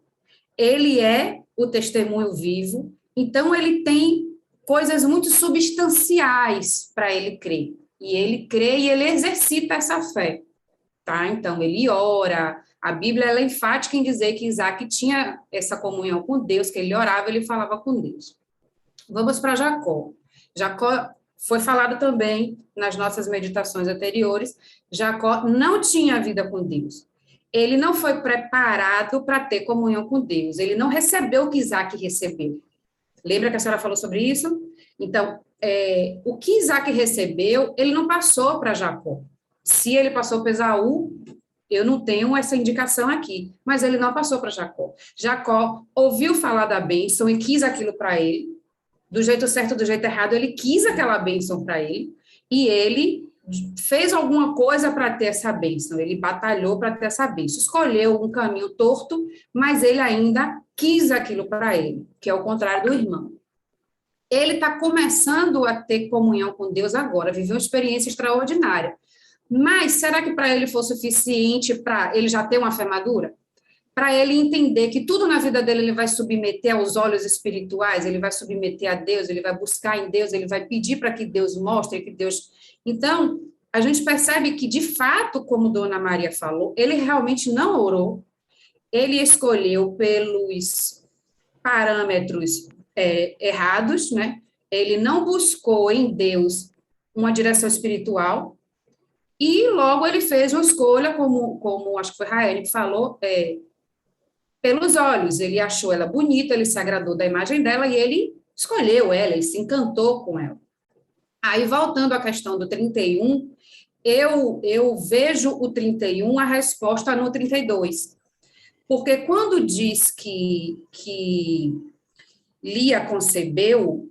ele é o testemunho vivo, então ele tem coisas muito substanciais para ele crer. E ele crê e ele exercita essa fé, tá? Então, ele ora. A Bíblia ela é enfática em dizer que Isaac tinha essa comunhão com Deus, que ele orava, ele falava com Deus. Vamos para Jacó. Jacó foi falado também nas nossas meditações anteriores. Jacó não tinha vida com Deus. Ele não foi preparado para ter comunhão com Deus. Ele não recebeu o que Isaac recebeu. Lembra que a senhora falou sobre isso? Então, o que Isaac recebeu, ele não passou para Jacó. Se ele passou para Esaú, eu não tenho essa indicação aqui, mas ele não passou para Jacó. Jacó ouviu falar da bênção e quis aquilo para ele. Do jeito certo, do jeito errado, ele quis aquela bênção para ele, e ele fez alguma coisa para ter essa bênção, ele batalhou para ter essa bênção, escolheu um caminho torto, mas ele ainda quis aquilo para ele, que é o contrário do irmão. Ele está começando a ter comunhão com Deus agora, viveu uma experiência extraordinária. Mas será que para ele foi suficiente para ele já ter uma fé madura? Para ele entender que tudo na vida dele ele vai submeter aos olhos espirituais, ele vai submeter a Deus, ele vai buscar em Deus, ele vai pedir para que Deus mostre, que Deus... Então, a gente percebe que, de fato, como Dona Maria falou, ele realmente não orou, ele escolheu pelos parâmetros errados, né? Ele não buscou em Deus uma direção espiritual e logo ele fez uma escolha, como acho que foi Raeli que falou, pelos olhos. Ele achou ela bonita, ele se agradou da imagem dela e ele escolheu ela, ele se encantou com ela. Aí, voltando à questão do 31, eu vejo o 31 a resposta no 32. Porque quando diz que Lia concebeu,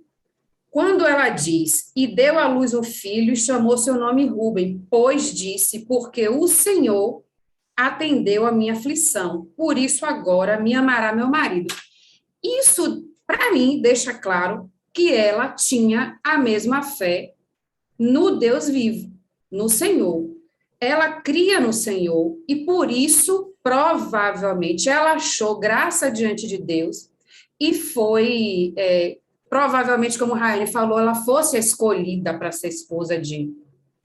quando ela diz, e deu à luz um filho, e chamou seu nome Rúben, pois disse, porque o Senhor atendeu a minha aflição, por isso agora me amará meu marido. Isso, para mim, deixa claro que ela tinha a mesma fé no Deus vivo, no Senhor. Ela cria no Senhor, e por isso, provavelmente, ela achou graça diante de Deus, e foi, provavelmente, como Raine falou, ela fosse escolhida para ser esposa de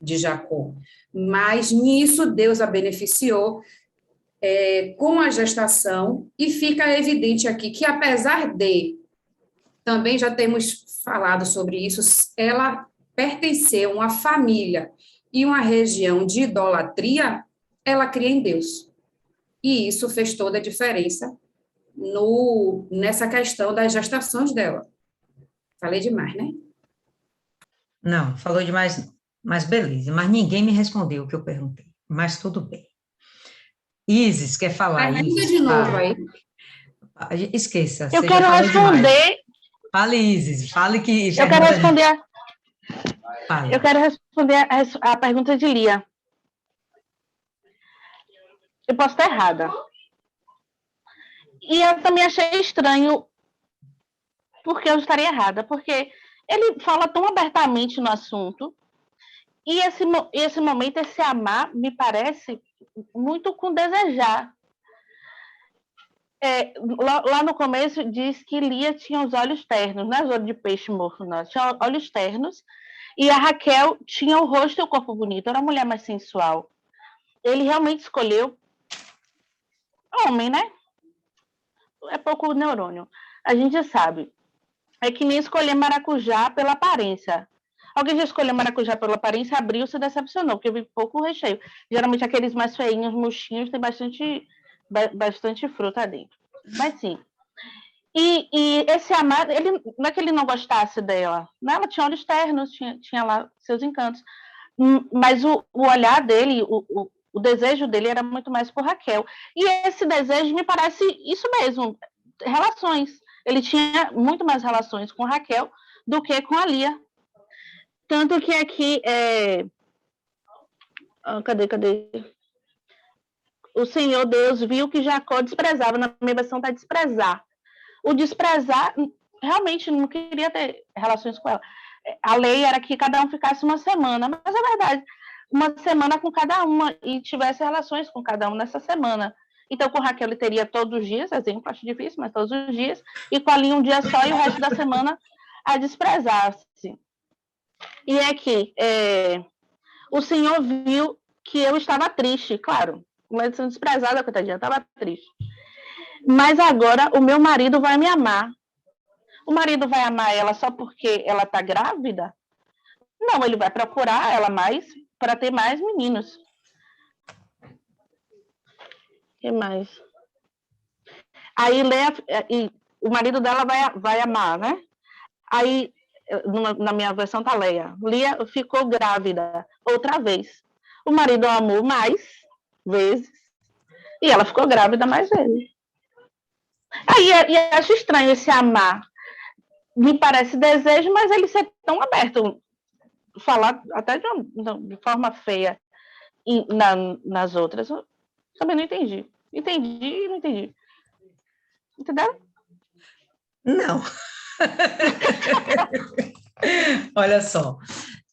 Jacó. Mas nisso Deus a beneficiou com a gestação, e fica evidente aqui que, apesar de, também já temos falado sobre isso, ela pertenceu a uma família e uma região de idolatria, ela cria em Deus. E isso fez toda a diferença nessa questão das gestações dela. Falei demais, né? Não, falou demais não. Mas beleza, mas ninguém me respondeu o que eu perguntei. Mas tudo bem. Isis, quer falar? Isis, de novo fala. aí. Esqueça. Eu quero responder. Fale, Isis, fale que... Eu quero responder... Fale. Eu quero responder a pergunta de Lia. Eu posso estar errada. E eu também achei estranho porque eu estaria errada, porque ele fala tão abertamente no assunto, e esse momento, esse amar, me parece muito com desejar. Lá no começo diz que Lia tinha os olhos ternos, não é os olhos de peixe morto, não, tinha olhos ternos, e a Raquel tinha o rosto e o corpo bonito, era uma mulher mais sensual. Ele realmente escolheu homem, né? É pouco neurônio. A gente sabe. É que nem escolher maracujá pela aparência. Alguém já escolheu maracujá pela aparência, abriu, se decepcionou, porque eu vi pouco recheio. Geralmente aqueles mais feinhos, murchinhos, tem bastante fruta dentro. Mas sim. E esse amado, ele, não é que ele não gostasse dela, né? Ela tinha olhos ternos, tinha lá seus encantos. Mas o olhar dele, o desejo dele era muito mais por Raquel. E esse desejo me parece isso mesmo, relações. Ele tinha muito mais relações com Raquel do que com a Lia. Tanto que aqui cadê? O Senhor Deus viu que Jacó desprezava, na minha versão está desprezar. O desprezar, realmente não queria ter relações com ela. A lei era que cada um ficasse uma semana, mas é verdade, uma semana com cada uma e tivesse relações com cada um nessa semana. Então, com Raquel, ele teria todos os dias, exemplo, acho difícil, mas todos os dias, e com a Lia um dia só e o resto da semana a desprezar-se. E é que o Senhor viu que eu estava triste, claro, mas sendo desprezada, coitadinha, eu estava triste. Mas agora o meu marido vai me amar. O marido vai amar ela só porque ela está grávida? Não, ele vai procurar ela mais para ter mais meninos. O que mais? Aí o marido dela vai amar, né? Aí, na minha versão tá Leia. Lia ficou grávida outra vez. O marido amou mais vezes e ela ficou grávida mais vezes. Aí acho estranho esse amar. Me parece desejo, mas ele ser tão aberto, falar até de forma feia nas outras. Eu também não entendi. Entendi e não entendi. Entendeu? Não. Olha só.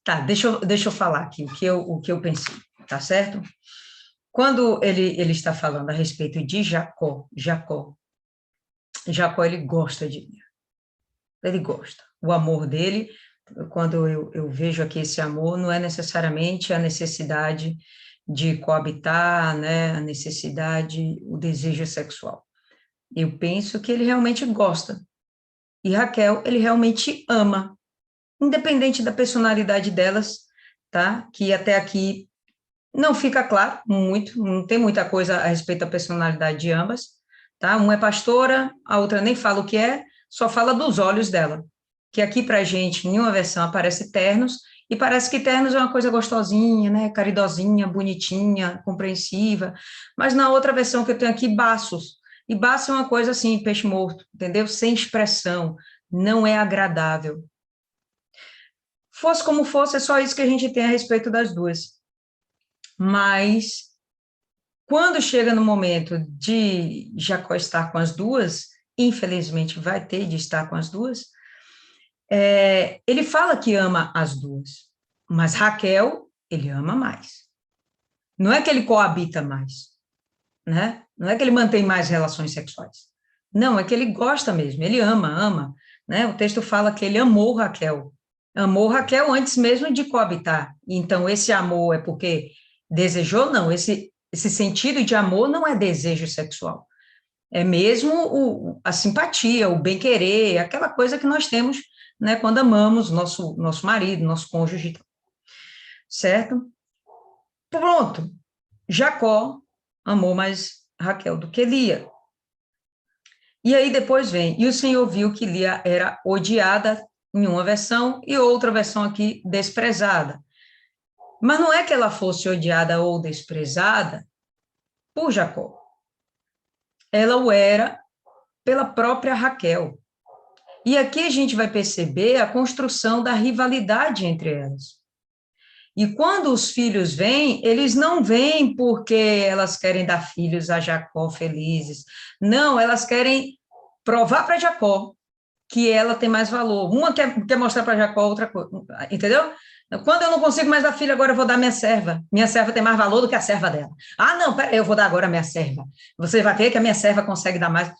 Tá, deixa eu falar aqui o que eu pensei, tá certo? Quando ele está falando a respeito de Jacó, ele gosta de Lia. Ele gosta. O amor dele, quando eu vejo aqui esse amor, não é necessariamente a necessidade de coabitar, né, a necessidade, o desejo sexual. Eu penso que ele realmente gosta. E Raquel, ele realmente ama, independente da personalidade delas, tá? Que até aqui não fica claro muito, não tem muita coisa a respeito da personalidade de ambas, tá? Uma é pastora, a outra nem fala o que é, só fala dos olhos dela. Que aqui pra gente, em uma versão, aparece ternos, e parece que ternos é uma coisa gostosinha, né? Caridosinha, bonitinha, compreensiva, mas na outra versão que eu tenho aqui, baços. E baço é uma coisa assim, peixe morto, entendeu? Sem expressão, não é agradável. Fosse como fosse, é só isso que a gente tem a respeito das duas. Mas, quando chega no momento de Jacó estar com as duas, infelizmente vai ter de estar com as duas, ele fala que ama as duas, mas Raquel, ele ama mais. Não é que ele coabita mais, né? Não é que ele mantém mais relações sexuais. Não, é que ele gosta mesmo, ele ama, né? O texto fala que ele amou Raquel antes mesmo de coabitar. Então, esse amor é porque desejou? Não, esse sentido de amor não é desejo sexual. É mesmo a simpatia, o bem-querer, aquela coisa que nós temos, né, quando amamos nosso marido, nosso cônjuge, certo? Pronto, Jacó amou mais Raquel do que Lia. E aí depois vem, e o Senhor viu que Lia era odiada em uma versão e outra versão aqui desprezada. Mas não é que ela fosse odiada ou desprezada por Jacó. Ela o era pela própria Raquel. E aqui a gente vai perceber a construção da rivalidade entre elas. E quando os filhos vêm, eles não vêm porque elas querem dar filhos a Jacó felizes. Não, elas querem provar para Jacó que ela tem mais valor. Uma quer mostrar para Jacó outra coisa, entendeu? Quando eu não consigo mais dar filho, agora eu vou dar minha serva. Minha serva tem mais valor do que a serva dela. Ah, não, peraí, eu vou dar agora a minha serva. Você vai ver que a minha serva consegue dar mais.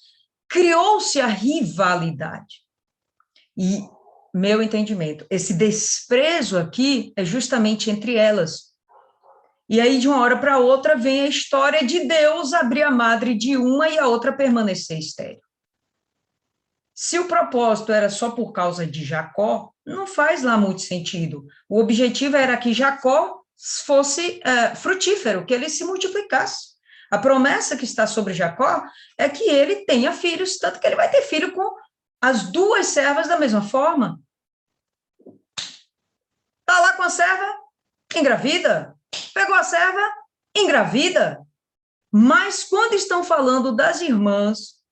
Criou-se a rivalidade. E, meu entendimento, esse desprezo aqui é justamente entre elas. E aí, de uma hora para outra, vem a história de Deus abrir a madre de uma e a outra permanecer estéril. Se o propósito era só por causa de Jacó, não faz lá muito sentido. O objetivo era que Jacó fosse frutífero, que ele se multiplicasse. A promessa que está sobre Jacó é que ele tenha filhos, tanto que ele vai ter filho com as duas servas da mesma forma. Está lá com a serva, engravida. Pegou a serva, engravida. Mas quando estão falando das irmãs,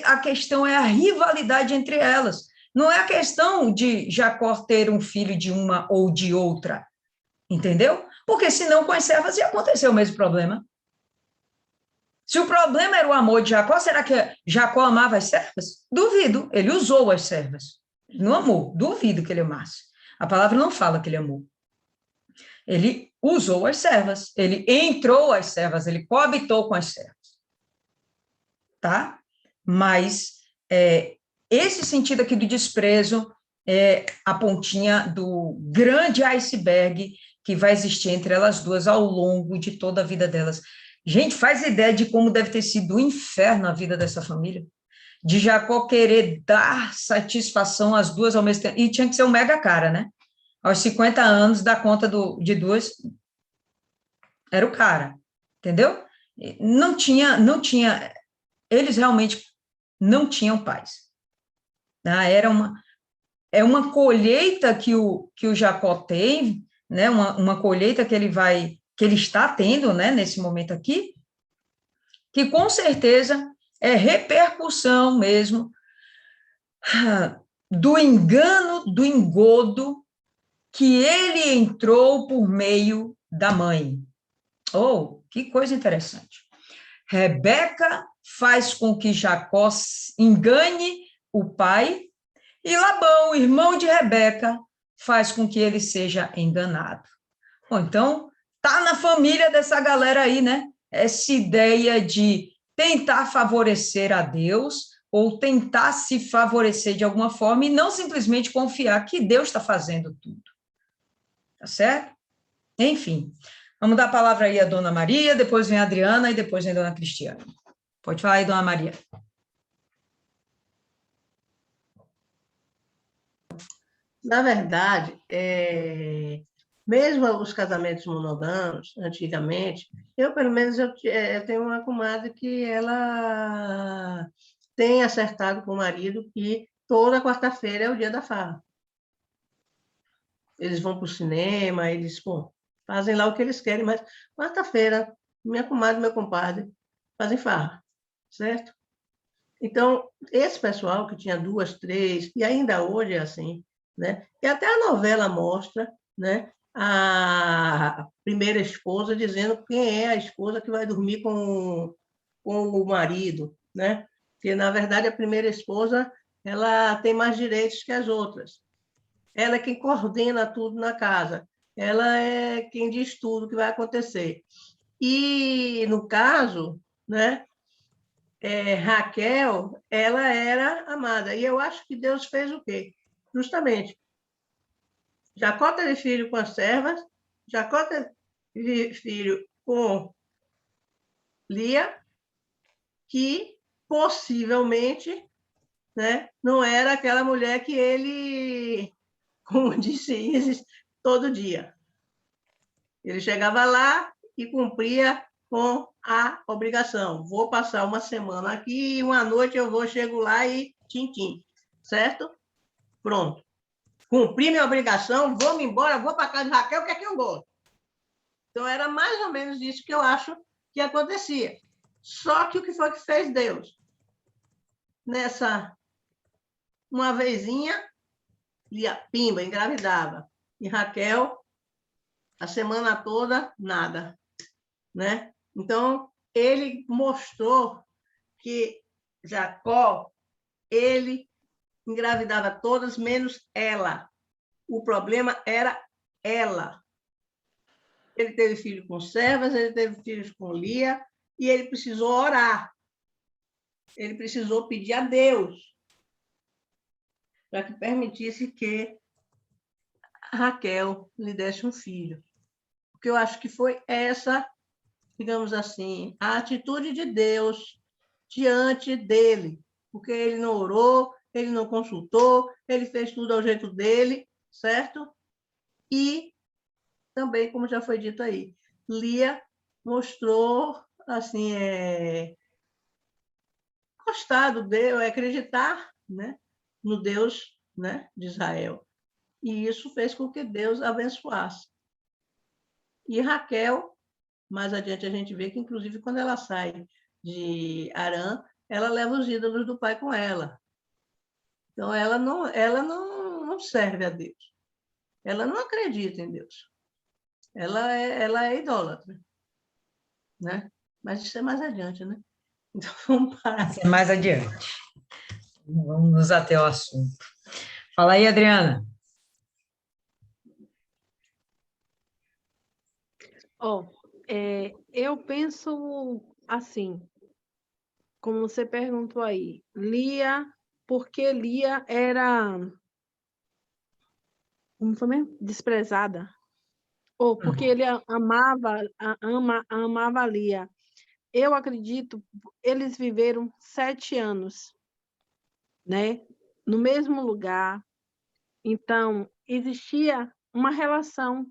a questão é a rivalidade entre elas. Não é a questão de Jacó ter um filho de uma ou de outra. Entendeu? Porque senão com as servas ia acontecer o mesmo problema. Se o problema era o amor de Jacó, será que Jacó amava as servas? Duvido. Ele usou as servas. Ele não amou. Duvido que ele amasse. A palavra não fala que ele amou. Ele usou as servas. Ele entrou às servas. Ele coabitou com as servas. Tá? Mas esse sentido aqui do desprezo é a pontinha do grande iceberg que vai existir entre elas duas ao longo de toda a vida delas. Gente, faz ideia de como deve ter sido o inferno a vida dessa família. De Jacó querer dar satisfação às duas ao mesmo tempo. E tinha que ser um mega cara, né? Aos 50 anos, dar conta de duas, era o cara, entendeu? Não tinha, eles realmente não tinham paz. Era uma colheita que o Jacó tem, né? Uma colheita que ele está tendo, né? Nesse momento aqui, que com certeza é repercussão mesmo do engano, do engodo que ele entrou por meio da mãe. Oh, que coisa interessante. Rebeca faz com que Jacó engane o pai, e Labão, irmão de Rebeca, faz com que ele seja enganado. Bom, então, tá na família dessa galera aí, né? Essa ideia de tentar favorecer a Deus ou tentar se favorecer de alguma forma e não simplesmente confiar que Deus está fazendo tudo. Tá certo? Enfim, vamos dar a palavra aí à Dona Maria, depois vem a Adriana e depois vem a Dona Cristiana. Pode falar aí, Dona Maria. Na verdade, mesmo os casamentos monogâmicos, antigamente, pelo menos, eu tenho uma comadre que ela tem acertado com o marido que toda quarta-feira é o dia da farra. Eles vão para o cinema, eles fazem lá o que eles querem, mas quarta-feira, minha comadre e meu compadre fazem farra, certo? Então, esse pessoal que tinha 2, 3, e ainda hoje é assim, né? E até a novela mostra, né, a primeira esposa dizendo quem é a esposa que vai dormir com o marido, né? Porque, na verdade, a primeira esposa ela tem mais direitos que as outras. Ela é quem coordena tudo na casa. Ela é quem diz tudo que vai acontecer. E, no caso, né, Raquel, ela era amada. E eu acho que Deus fez o quê? Justamente, Jacó teve filho com as servas, Jacó teve filho com Lia, que possivelmente, né, não era aquela mulher que ele, como disse Isis, todo dia. Ele chegava lá e cumpria com a obrigação. Vou passar uma semana aqui e uma noite chego lá e tim-tim, certo? Pronto. Cumpri minha obrigação, vou-me embora, vou para casa de Raquel, que é que eu gosto. Então, era mais ou menos isso que eu acho que acontecia. Só que o que foi que fez Deus? Uma vezinha, Lia, pimba, engravidava. E Raquel, a semana toda, nada. Né? Então, ele mostrou que Jacó, ele engravidava todas, menos ela. O problema era ela. Ele teve filho com servas, ele teve filhos com Lia, e ele precisou orar. Ele precisou pedir a Deus para que permitisse que Raquel lhe desse um filho. Porque eu acho que foi essa, digamos assim, a atitude de Deus diante dele, porque ele não orou, ele não consultou, ele fez tudo ao jeito dele, certo? E também, como já foi dito aí, Lia mostrou, assim, gostado de acreditar, né, no Deus, né, de Israel. E isso fez com que Deus abençoasse. E Raquel, mais adiante a gente vê que, inclusive, quando ela sai de Arã, ela leva os ídolos do pai com ela. Então, ela não serve a Deus. Ela não acredita em Deus. Ela é idólatra, né? Mas isso é mais adiante, né? Então, vamos parar. Isso é mais adiante. Vamos nos ater ao assunto. Fala aí, Adriana. Eu penso assim, como você perguntou aí, Lia, porque Lia era, como foi mesmo? Desprezada. Ou porque ele amava Lia. Eu acredito, eles viveram 7 anos, né? No mesmo lugar. Então, existia uma relação.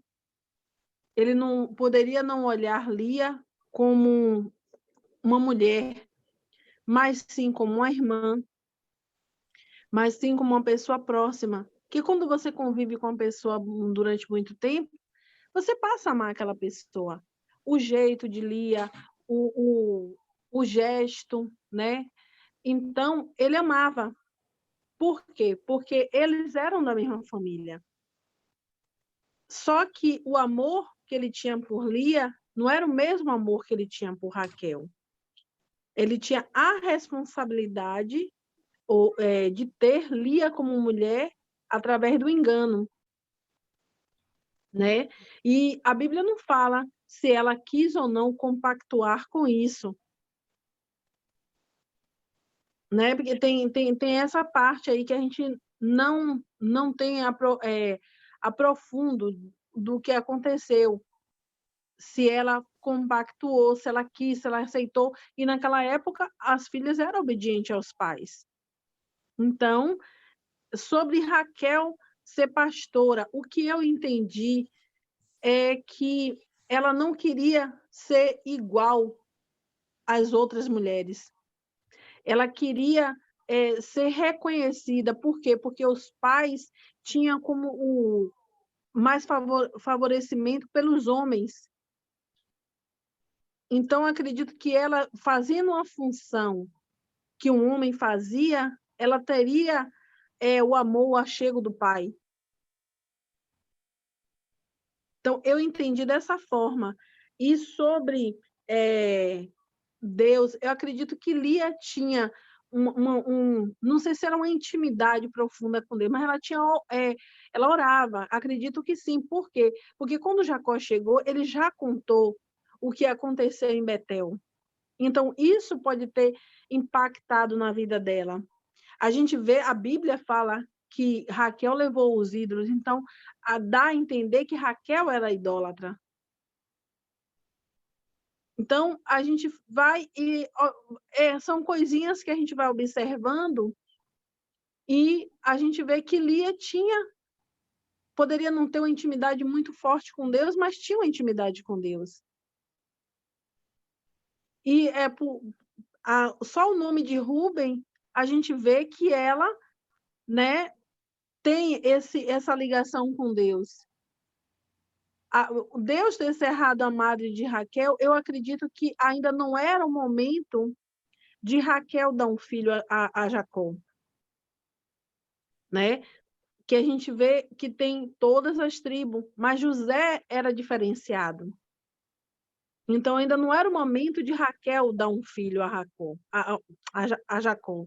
Ele não poderia não olhar Lia como uma mulher, mas sim como uma irmã, mas sim como uma pessoa próxima. Que quando você convive com uma pessoa durante muito tempo, você passa a amar aquela pessoa. O jeito de Lia, o gesto, né? Então, ele amava. Por quê? Porque eles eram da mesma família. Só que o amor que ele tinha por Lia não era o mesmo amor que ele tinha por Raquel. Ele tinha a responsabilidade de ter Lia como mulher através do engano, né? E a Bíblia não fala se ela quis ou não compactuar com isso, né? Porque tem essa parte aí que a gente não tem aprofundo do que aconteceu, se ela compactuou, se ela quis, se ela aceitou. E naquela época as filhas eram obedientes aos pais. Então, sobre Raquel ser pastora, o que eu entendi é que ela não queria ser igual às outras mulheres. Ela queria ser reconhecida. Por quê? Porque os pais tinham como o mais favorecimento pelos homens. Então, acredito que ela, fazendo uma função que um homem fazia, ela teria o amor, o achego do pai. Então, eu entendi dessa forma. E sobre Deus, eu acredito que Lia tinha não sei se era uma intimidade profunda com Deus, mas ela orava, acredito que sim. Por quê? Porque quando Jacó chegou, ele já contou o que aconteceu em Betel. Então, isso pode ter impactado na vida dela. A gente vê, a Bíblia fala que Raquel levou os ídolos, então dá a entender que Raquel era idólatra. Então, a gente vai são coisinhas que a gente vai observando e a gente vê que Lia poderia não ter uma intimidade muito forte com Deus, mas tinha uma intimidade com Deus. E só o nome de Rúben, a gente vê que ela, né, tem essa ligação com Deus. Deus ter cerrado a madre de Raquel, eu acredito que ainda não era o momento de Raquel dar um filho a Jacó, né? Que a gente vê que tem todas as tribos, mas José era diferenciado. Então, ainda não era o momento de Raquel dar um filho a Jacó.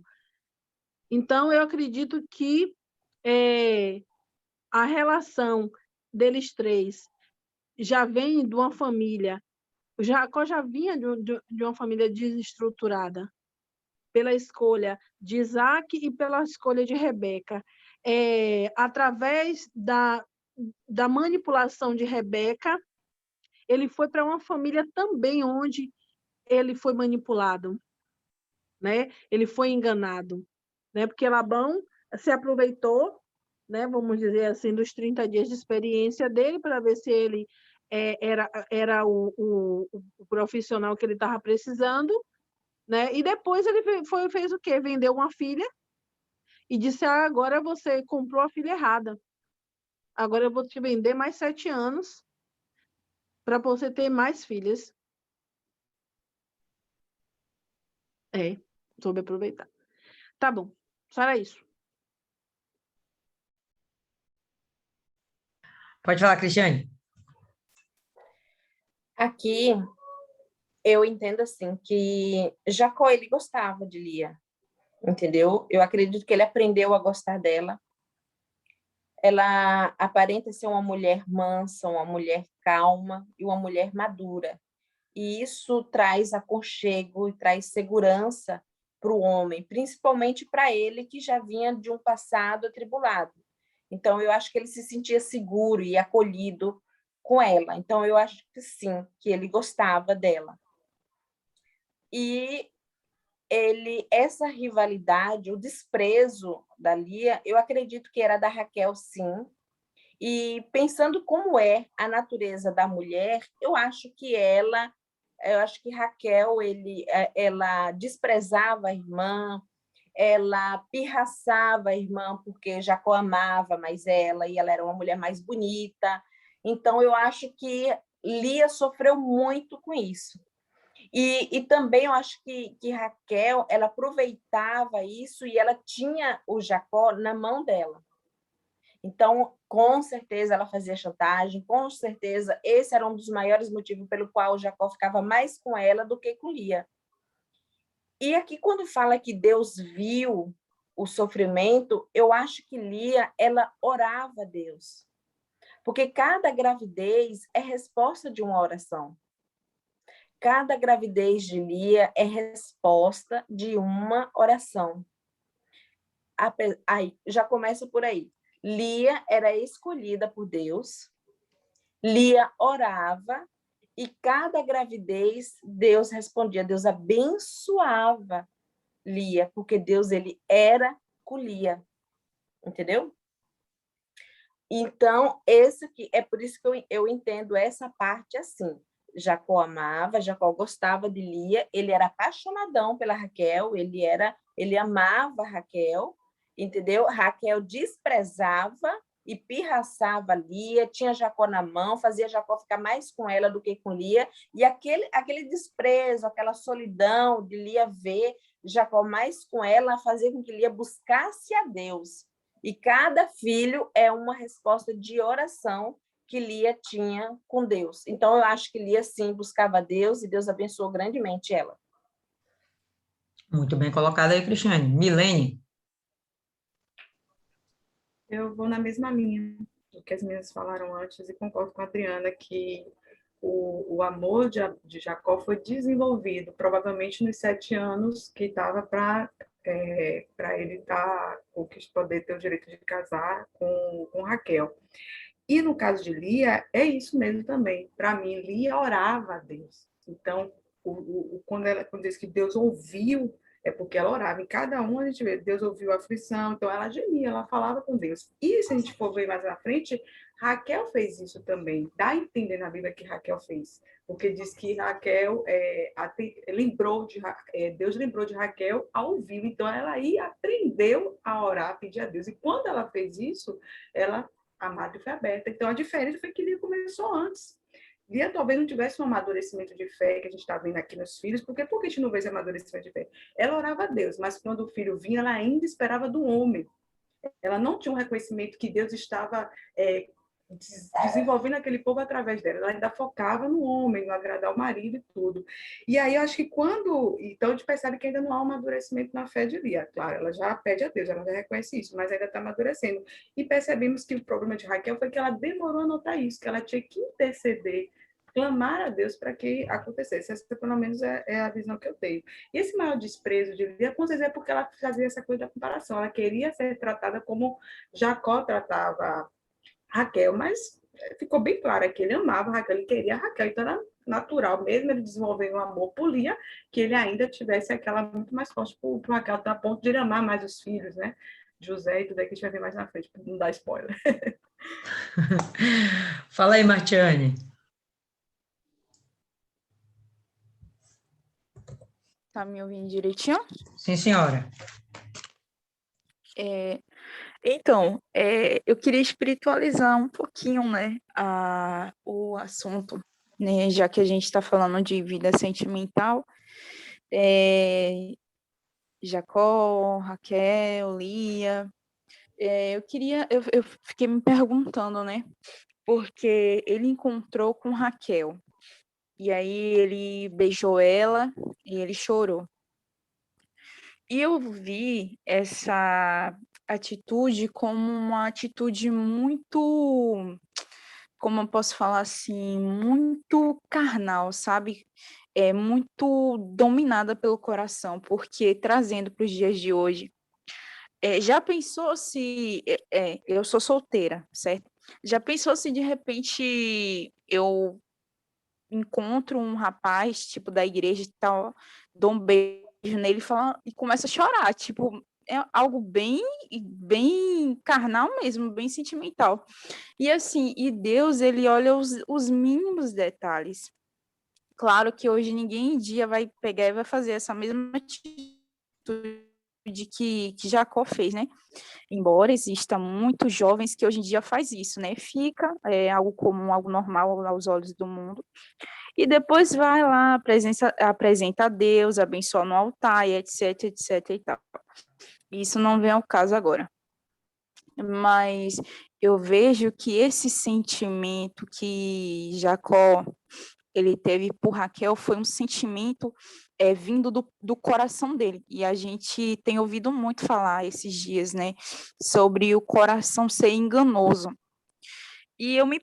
Então, eu acredito que a relação deles três já vem de uma família. Jacó já vinha de uma família desestruturada, pela escolha de Isaac e pela escolha de Rebeca. Através da manipulação de Rebeca, ele foi para uma família também onde ele foi manipulado, né? Ele foi enganado. né? Porque Labão se aproveitou, né, vamos dizer assim, dos 30 dias de experiência dele para ver se ele era o profissional que ele estava precisando, né? E depois ele fez o quê? Vendeu uma filha e disse: agora você comprou a filha errada. Agora eu vou te vender mais 7 anos para você ter mais filhas. Soube aproveitar. Tá bom, só era isso. Pode falar, Cristiane. Aqui eu entendo assim que Jacó ele gostava de Lia, entendeu? Eu acredito que ele aprendeu a gostar dela. Ela aparenta ser uma mulher mansa, uma mulher calma e uma mulher madura. E isso traz aconchego e traz segurança para o homem, principalmente para ele que já vinha de um passado atribulado. Então, eu acho que ele se sentia seguro e acolhido com ela. Então, eu acho que sim, que ele gostava dela. E essa rivalidade, o desprezo da Lia, eu acredito que era da Raquel, sim. E pensando como é a natureza da mulher, eu acho que Raquel, ela desprezava a irmã, ela pirraçava a irmã porque Jacó amava mais ela e ela era uma mulher mais bonita. Então, eu acho que Lia sofreu muito com isso. E também eu acho que Raquel, ela aproveitava isso e ela tinha o Jacó na mão dela. Então, com certeza, ela fazia chantagem, com certeza, esse era um dos maiores motivos pelo qual Jacó ficava mais com ela do que com Lia. E aqui, quando fala que Deus viu o sofrimento, eu acho que Lia, ela orava a Deus. Porque cada gravidez é resposta de uma oração. Cada gravidez de Lia é resposta de uma oração. Aí, já começa por aí. Lia era escolhida por Deus, Lia orava, e cada gravidez Deus respondia, Deus abençoava Lia, porque Deus ele era com Lia, entendeu? Então, esse aqui, é por isso que eu entendo essa parte assim. Jacó amava, Jacó gostava de Lia, ele era apaixonadão pela Raquel, ele amava Raquel, entendeu? Raquel desprezava e pirraçava Lia, tinha Jacó na mão, fazia Jacó ficar mais com ela do que com Lia, e aquele desprezo, aquela solidão de Lia ver Jacó mais com ela, fazia com que Lia buscasse a Deus. E cada filho é uma resposta de oração que Lia tinha com Deus. Então, eu acho que Lia, sim, buscava Deus e Deus abençoou grandemente ela. Muito bem colocado aí, Cristiane. Milene. Eu vou na mesma linha do que as meninas falaram antes e concordo com a Adriana que o amor de Jacó foi desenvolvido provavelmente nos 7 anos que estava para ele poder ter o direito de casar com Raquel. E no caso de Lia, é isso mesmo também. Para mim, Lia orava a Deus. Então, quando diz que Deus ouviu, é porque ela orava. Em cada um a gente vê, Deus ouviu a aflição, então ela gemia, ela falava com Deus. E se a gente for ver mais na frente, Raquel fez isso também. Dá a entender na Bíblia que Raquel fez. Porque diz que Raquel Deus lembrou de Raquel ao vivo. Então, ela aí aprendeu a orar, a pedir a Deus. E quando ela fez isso, a madre foi aberta. Então, a diferença foi que Lia começou antes. Lia talvez não tivesse um amadurecimento de fé que a gente está vendo aqui nos filhos. Por que a gente não vê esse amadurecimento de fé? Ela orava a Deus, mas quando o filho vinha, ela ainda esperava do homem. Ela não tinha um reconhecimento que Deus estava desenvolvendo aquele povo através dela. Ela ainda focava no homem, no agradar o marido e tudo. E aí, eu acho que então, a gente percebe que ainda não há um amadurecimento na fé de Lia. Claro, ela já pede a Deus, ela já reconhece isso, mas ainda está amadurecendo. E percebemos que o problema de Raquel foi que ela demorou a notar isso, que ela tinha que interceder, clamar a Deus para que acontecesse. Essa, pelo menos, é a visão que eu tenho. E esse maior desprezo de Lia, com certeza, é porque ela fazia essa coisa da comparação. Ela queria ser tratada como Jacó tratava Raquel, mas ficou bem claro que ele amava Raquel, ele queria Raquel, então ela natural, mesmo ele desenvolvendo um amor por Lia, que ele ainda tivesse aquela muito mais forte por Raquel, a ponto de ele amar mais os filhos, né? José e tudo aí que a gente vai ver mais na frente, para não dar spoiler. Fala aí, Martiane. Tá me ouvindo direitinho? Sim, senhora. Então, eu queria espiritualizar um pouquinho, né, o assunto, né, já que a gente está falando de vida sentimental. Jacó, Raquel, Lia. Eu fiquei me perguntando, né, porque ele encontrou com Raquel, e aí ele beijou ela e ele chorou. E eu vi essa atitude como uma atitude muito, como eu posso falar assim, muito carnal, sabe? É muito dominada pelo coração, porque trazendo para os dias de hoje, já pensou se eu sou solteira, certo? Já pensou se de repente eu encontro um rapaz, tipo, da igreja e tal, dou um beijo nele e começa a chorar, tipo, é algo bem carnal mesmo, bem sentimental. E assim, e Deus, ele olha os mínimos detalhes. Claro que hoje ninguém em dia vai pegar e vai fazer essa mesma atitude que Jacó fez, né? Embora exista muitos jovens que hoje em dia faz isso, né? Fica algo comum, algo normal aos olhos do mundo. E depois vai lá, apresenta a Deus, abençoa no altar, e etc, etc e tal. Isso não vem ao caso agora. Mas eu vejo que esse sentimento que Jacó ele teve por Raquel foi um sentimento vindo do coração dele. E a gente tem ouvido muito falar esses dias, né, sobre o coração ser enganoso. E eu me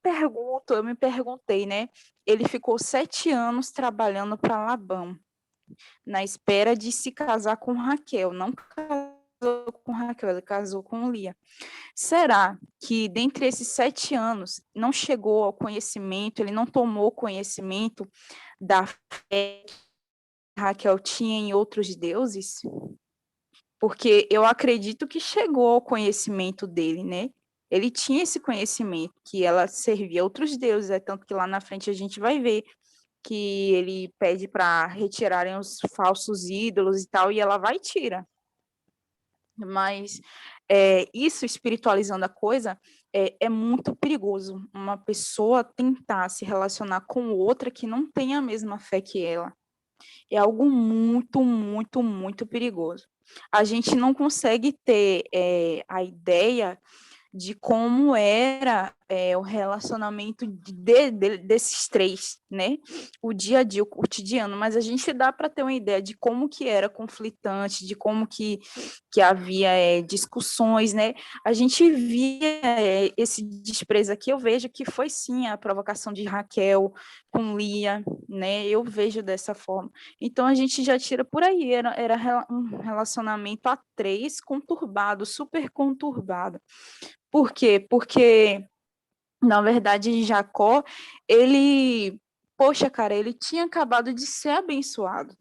perguntei, né? Ele ficou 7 anos trabalhando para Labão, na espera de se casar com Raquel. Não casou com Raquel, ele casou com Lia. Será que, dentre esses 7 anos, não chegou ao conhecimento, ele não tomou conhecimento da fé que Raquel tinha em outros deuses? Porque eu acredito que chegou ao conhecimento dele, né? Ele tinha esse conhecimento, que ela servia a outros deuses, tanto que lá na frente a gente vai ver que ele pede para retirarem os falsos ídolos e tal, e ela vai e tira. Mas isso, espiritualizando a coisa, é muito perigoso. Uma pessoa tentar se relacionar com outra que não tem a mesma fé que ela. É algo muito, muito, muito perigoso. A gente não consegue ter a ideia de como era o relacionamento desses três, né? O dia a dia, o cotidiano, mas a gente dá para ter uma ideia de como que era conflitante, de como que havia discussões, né? A gente via esse desprezo aqui, eu vejo que foi sim a provocação de Raquel com Lia, né? Eu vejo dessa forma. Então a gente já tira por aí, era um relacionamento a três conturbado, super conturbado. Por quê? Porque, na verdade, Jacó, poxa, cara, ele tinha acabado de ser abençoado.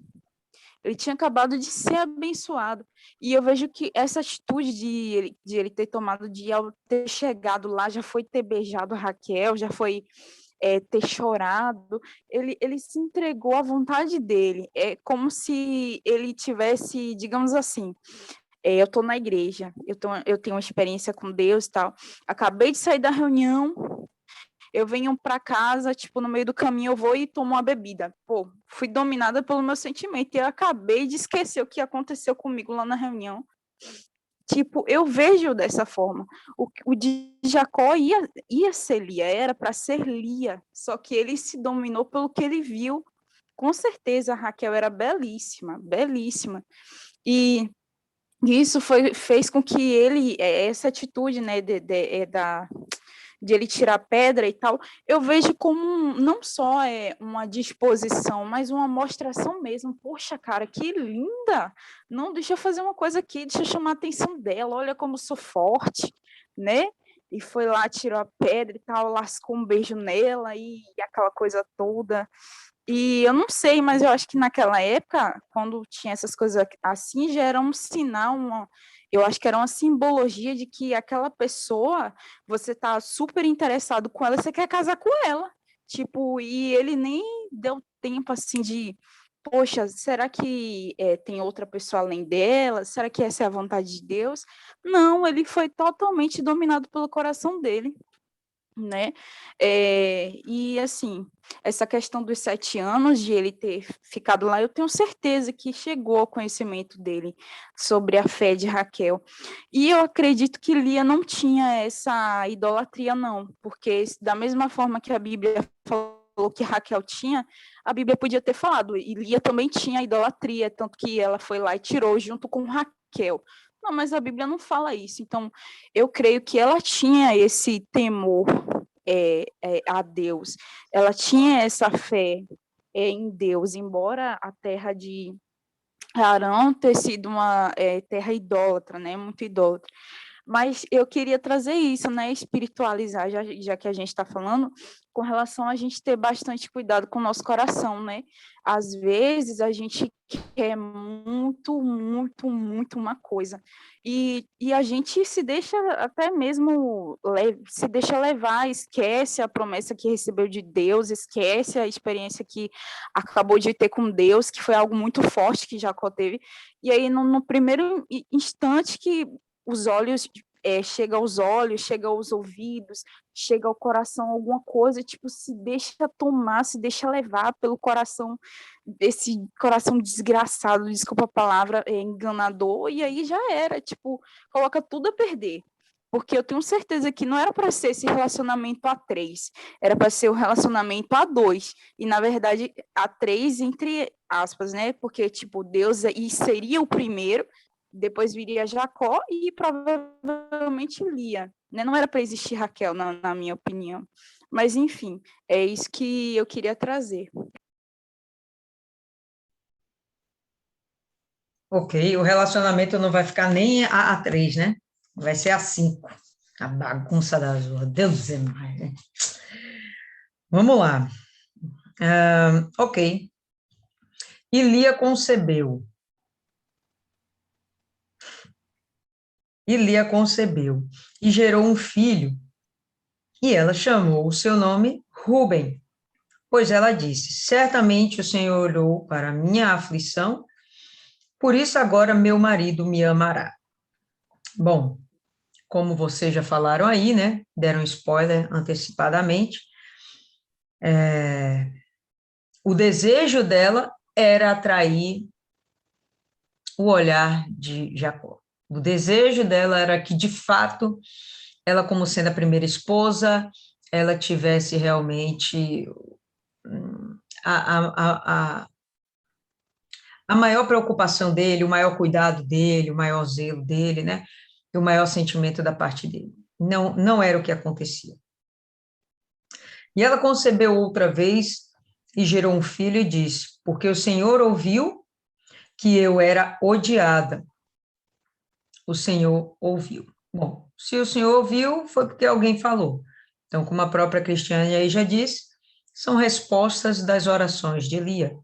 Ele tinha acabado de ser abençoado. E eu vejo que essa atitude de ele ter tomado, ao ter chegado lá, já foi ter beijado a Raquel, já foi ter chorado, ele se entregou à vontade dele. É como se ele tivesse, digamos assim, eu estou na igreja, eu tenho uma experiência com Deus e tal. Acabei de sair da reunião, eu venho para casa, tipo, no meio do caminho eu vou e tomo uma bebida. Pô, fui dominada pelo meu sentimento e eu acabei de esquecer o que aconteceu comigo lá na reunião. Tipo, eu vejo dessa forma. O de Jacó ia ser Lia, era para ser Lia, só que ele se dominou pelo que ele viu. Com certeza a Raquel era belíssima, belíssima. E isso fez com que ele, essa atitude, né, de ele tirar pedra e tal, eu vejo como não só uma disposição, mas uma mostração mesmo. Poxa, cara, que linda! Não, deixa eu fazer uma coisa aqui, deixa eu chamar a atenção dela, olha como eu sou forte, né? E foi lá, tirou a pedra e tal, lascou um beijo nela e aquela coisa toda. E eu não sei, mas eu acho que naquela época, quando tinha essas coisas assim, já era um sinal, eu acho que era uma simbologia de que aquela pessoa, você tá super interessado com ela, você quer casar com ela. Tipo, e ele nem deu tempo assim de, poxa, será que tem outra pessoa além dela? Será que essa é a vontade de Deus? Não, ele foi totalmente dominado pelo coração dele, né? E assim, essa questão dos 7 anos de ele ter ficado lá, eu tenho certeza que chegou ao conhecimento dele sobre a fé de Raquel. E eu acredito que Lia não tinha essa idolatria, não, porque da mesma forma que a Bíblia falou que Raquel tinha, a Bíblia podia ter falado, e Lia também tinha idolatria, tanto que ela foi lá e tirou junto com Raquel. Não, mas a Bíblia não fala isso. Então, eu creio que ela tinha esse temor a Deus. Ela tinha essa fé em Deus, embora a terra de Arão ter sido uma terra idólatra, né? Muito idólatra. Mas eu queria trazer isso, né? Espiritualizar, já que a gente está falando, com relação a gente ter bastante cuidado com o nosso coração, né? Às vezes a gente quer muito, muito, muito uma coisa. E a gente se deixa até mesmo, se deixa levar, esquece a promessa que recebeu de Deus, esquece a experiência que acabou de ter com Deus, que foi algo muito forte que Jacó teve. E aí, no primeiro instante que os olhos, chega aos olhos, chega aos ouvidos, chega ao coração alguma coisa, tipo, se deixa tomar, se deixa levar pelo coração, desse coração desgraçado, desculpa a palavra, enganador, e aí já era, tipo, coloca tudo a perder. Porque eu tenho certeza que não era para ser esse relacionamento a 3, era para ser o relacionamento a 2. E, na verdade, a 3, entre aspas, né? Porque, tipo, Deus seria o primeiro, depois viria Jacó e provavelmente Lia, né? Não era para existir Raquel, na minha opinião. Mas, enfim, é isso que eu queria trazer. Ok, o relacionamento não vai ficar nem a 3, né? Vai ser a 5. A bagunça da zorra. Deus é mais, né? Vamos lá. Ok. E Lia concebeu. E gerou um filho. E ela chamou o seu nome Ruben, pois ela disse: certamente o Senhor olhou para a minha aflição, por isso agora meu marido me amará. Bom, como vocês já falaram aí, né? Deram spoiler antecipadamente. O desejo dela era atrair o olhar de Jacó. O desejo dela era que, de fato, ela, como sendo a primeira esposa, ela tivesse realmente a maior preocupação dele, o maior cuidado dele, o maior zelo dele, né? E o maior sentimento da parte dele. Não era o que acontecia. E ela concebeu outra vez e gerou um filho e disse: porque o Senhor ouviu que eu era odiada. O Senhor ouviu. Bom, se o Senhor ouviu, foi porque alguém falou. Então, como a própria Cristiane aí já disse, são respostas das orações de Lia.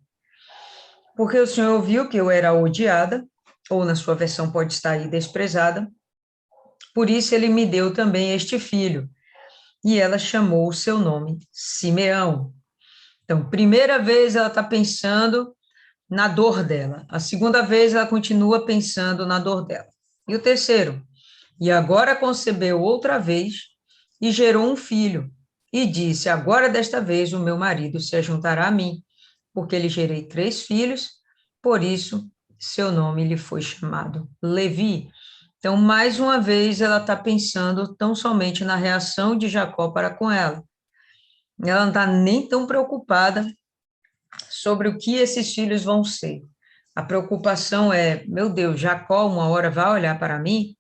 Porque o Senhor ouviu que eu era odiada, ou na sua versão pode estar aí desprezada, por isso ele me deu também este filho. E ela chamou o seu nome Simeão. Então, primeira vez ela está pensando na dor dela. A segunda vez ela continua pensando na dor dela. E o terceiro, e agora concebeu outra vez e gerou um filho. E disse: agora desta vez o meu marido se ajuntará a mim, porque lhe gerei 3 filhos, por isso seu nome lhe foi chamado Levi. Então, mais uma vez, ela está pensando tão somente na reação de Jacó para com ela. Ela não está nem tão preocupada sobre o que esses filhos vão ser. A preocupação é: meu Deus, Jacó uma hora vai olhar para mim?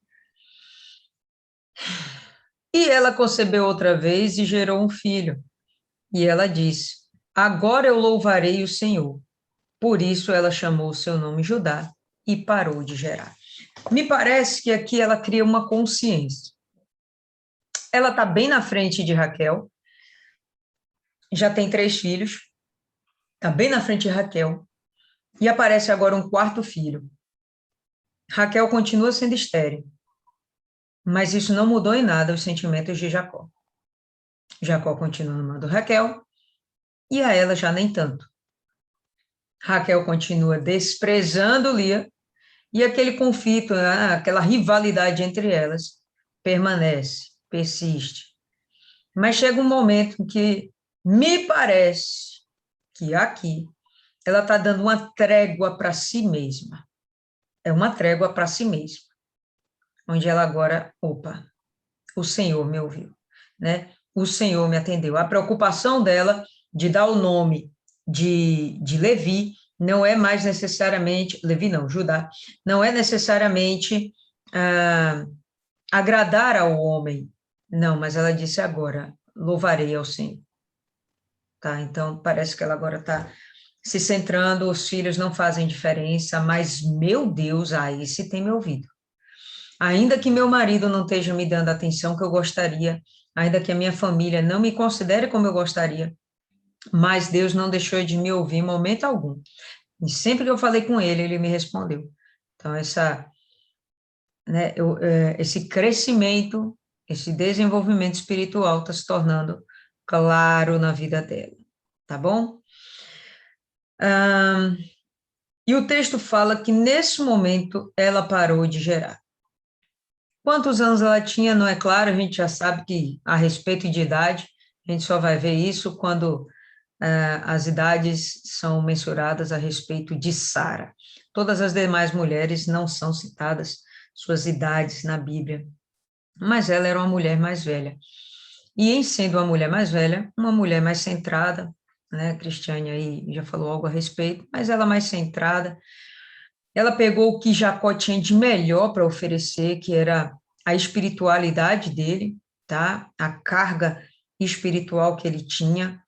E ela concebeu outra vez e gerou um filho. E ela disse: agora eu louvarei o Senhor. Por isso ela chamou o seu nome Judá e parou de gerar. Me parece que aqui ela cria uma consciência. Ela está bem na frente de Raquel, já tem 3 filhos, está bem na frente de Raquel, e aparece agora um quarto filho. Raquel continua sendo estéril, mas isso não mudou em nada os sentimentos de Jacó. Jacó continua amando Raquel, e a ela já nem tanto. Raquel continua desprezando Lia, e aquele conflito, aquela rivalidade entre elas, permanece, persiste. Mas chega um momento em que me parece que aqui ela está dando uma trégua para si mesma. É uma trégua para si mesma. Onde ela agora, opa, o Senhor me ouviu, né? O Senhor me atendeu. A preocupação dela de dar o nome de Levi não é mais necessariamente, Levi não, Judá, não é necessariamente agradar ao homem, não, mas ela disse agora, louvarei ao Senhor. Tá? Então, parece que ela agora está se centrando, os filhos não fazem diferença, mas, meu Deus, esse tem me ouvido. Ainda que meu marido não esteja me dando a atenção que eu gostaria, ainda que a minha família não me considere como eu gostaria, mas Deus não deixou de me ouvir em momento algum. E sempre que eu falei com ele, ele me respondeu. Então, esse crescimento, esse desenvolvimento espiritual está se tornando claro na vida dela, tá bom? E o texto fala que, nesse momento, ela parou de gerar. Quantos anos ela tinha, não é claro, a gente já sabe que, a respeito de idade, a gente só vai ver isso quando as idades são mensuradas a respeito de Sara. Todas as demais mulheres não são citadas suas idades na Bíblia, mas ela era uma mulher mais velha. E em sendo uma mulher mais velha, uma mulher mais centrada, né, Cristiane aí já falou algo a respeito, mas ela mais centrada, ela pegou o que Jacó tinha de melhor para oferecer, que era a espiritualidade dele, tá? A carga espiritual que ele tinha.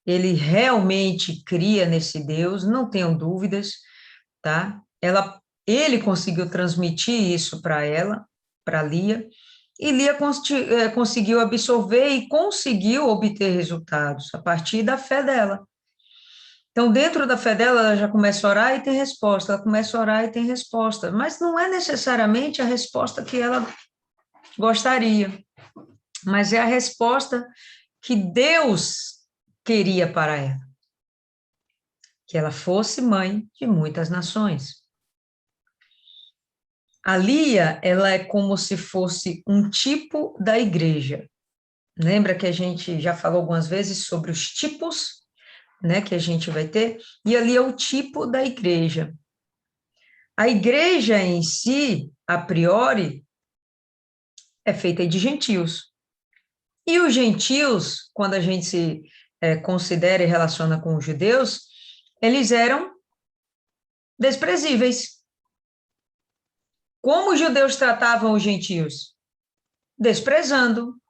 Ele realmente cria nesse Deus, não tenham dúvidas, tá? Ele conseguiu transmitir isso para ela, para Lia, e Lia conseguiu absorver e conseguiu obter resultados a partir da fé dela. Então, dentro da fé dela, ela já começa a orar e tem resposta, ela começa a orar e tem resposta, mas não é necessariamente a resposta que ela gostaria, mas é a resposta que Deus queria para ela, que ela fosse mãe de muitas nações. A Lia, ela é como se fosse um tipo da igreja. Lembra que a gente já falou algumas vezes sobre os tipos, né, que a gente vai ter? E ali é o tipo da igreja. A igreja em si, a priori, é feita de gentios. E os gentios, quando a gente se considera e relaciona com os judeus, eles eram desprezíveis. Como os judeus tratavam os gentios? Desprezando,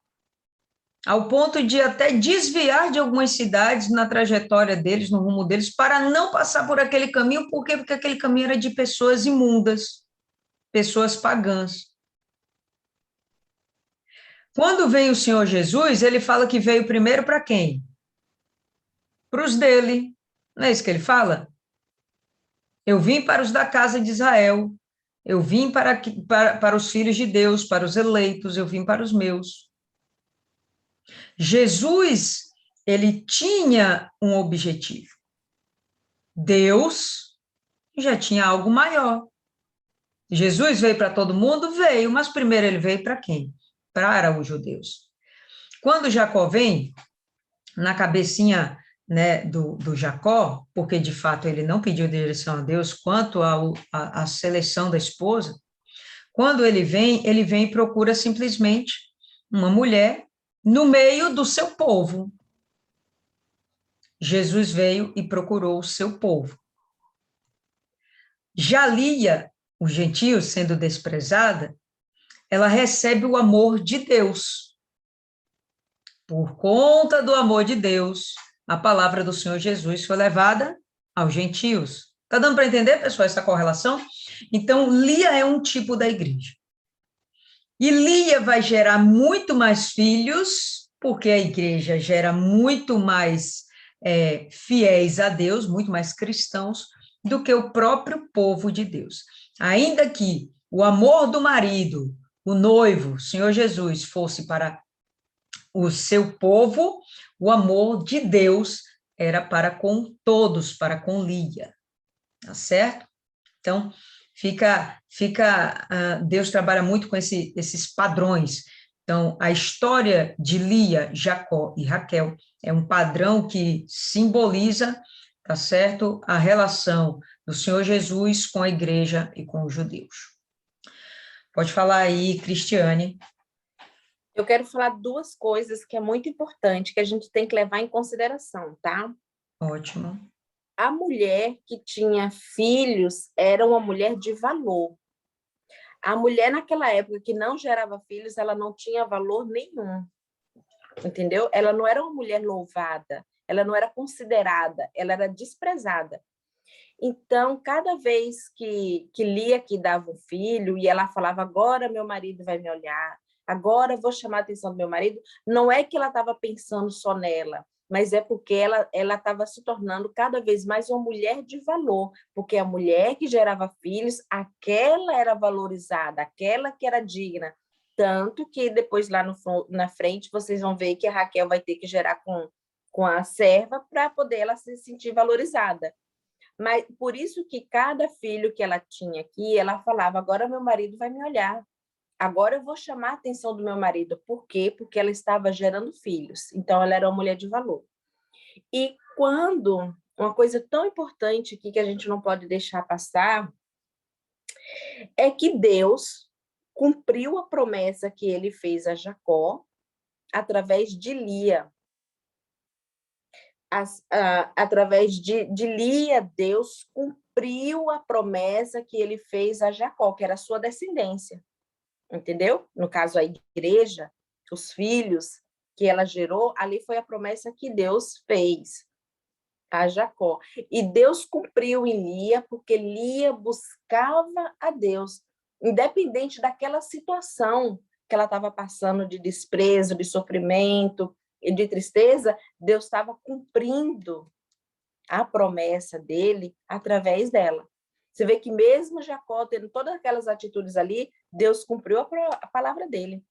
ao ponto de até desviar de algumas cidades na trajetória deles, no rumo deles, para não passar por aquele caminho. Por quê? Porque aquele caminho era de pessoas imundas, pessoas pagãs. Quando vem o Senhor Jesus, ele fala que veio primeiro para quem? Para os dele. Não é isso que ele fala? Eu vim para os da casa de Israel. Eu vim para os filhos de Deus, para os eleitos, eu vim para os meus. Jesus, ele tinha um objetivo. Deus já tinha algo maior. Jesus veio para todo mundo? Veio, mas primeiro ele veio para quem? Para os judeus. Quando Jacó vem, na cabecinha, né, do Jacó, porque de fato ele não pediu direção a Deus quanto à seleção da esposa, quando ele vem e procura simplesmente uma mulher no meio do seu povo. Jesus veio e procurou o seu povo. Já Lia, o gentio, sendo desprezada, ela recebe o amor de Deus. Por conta do amor de Deus, a palavra do Senhor Jesus foi levada aos gentios. Está dando para entender, pessoal, essa correlação? Então, Lia é um tipo da igreja. E Lia vai gerar muito mais filhos, porque a igreja gera muito mais fiéis a Deus, muito mais cristãos, do que o próprio povo de Deus. Ainda que o amor do marido, o noivo, o Senhor Jesus, fosse para o seu povo, o amor de Deus era para com todos, para com Lia, tá certo? Então, Deus trabalha muito com esses padrões. Então, a história de Lia, Jacó e Raquel é um padrão que simboliza, tá certo, a relação do Senhor Jesus com a igreja e com os judeus. Pode falar aí, Cristiane. Eu quero falar duas coisas que é muito importante, que a gente tem que levar em consideração, tá? Ótimo. A mulher que tinha filhos era uma mulher de valor. A mulher naquela época que não gerava filhos, ela não tinha valor nenhum, entendeu? Ela não era uma mulher louvada, ela não era considerada, ela era desprezada. Então, cada vez que Lia que dava um filho e ela falava, agora meu marido vai me olhar, agora eu vou chamar a atenção do meu marido, não é que ela estava pensando só nela, mas é porque ela estava se tornando cada vez mais uma mulher de valor, porque a mulher que gerava filhos, aquela era valorizada, aquela que era digna, tanto que depois lá na frente vocês vão ver que a Raquel vai ter que gerar com a serva para poder ela se sentir valorizada. Mas por isso que cada filho que ela tinha aqui, ela falava, agora meu marido vai me olhar, agora eu vou chamar a atenção do meu marido. Por quê? Porque ela estava gerando filhos. Então, ela era uma mulher de valor. E quando, uma coisa tão importante aqui que a gente não pode deixar passar, é que Deus cumpriu a promessa que ele fez a Jacó através de Lia. Através de Lia, Deus cumpriu a promessa que ele fez a Jacó, que era a sua descendência. Entendeu? No caso, a igreja, os filhos que ela gerou, ali foi a promessa que Deus fez a Jacó. E Deus cumpriu em Lia, porque Lia buscava a Deus, independente daquela situação que ela estava passando de desprezo, de sofrimento e de tristeza, Deus estava cumprindo a promessa dele através dela. Você vê que mesmo Jacó tendo todas aquelas atitudes ali, Deus cumpriu a palavra dele.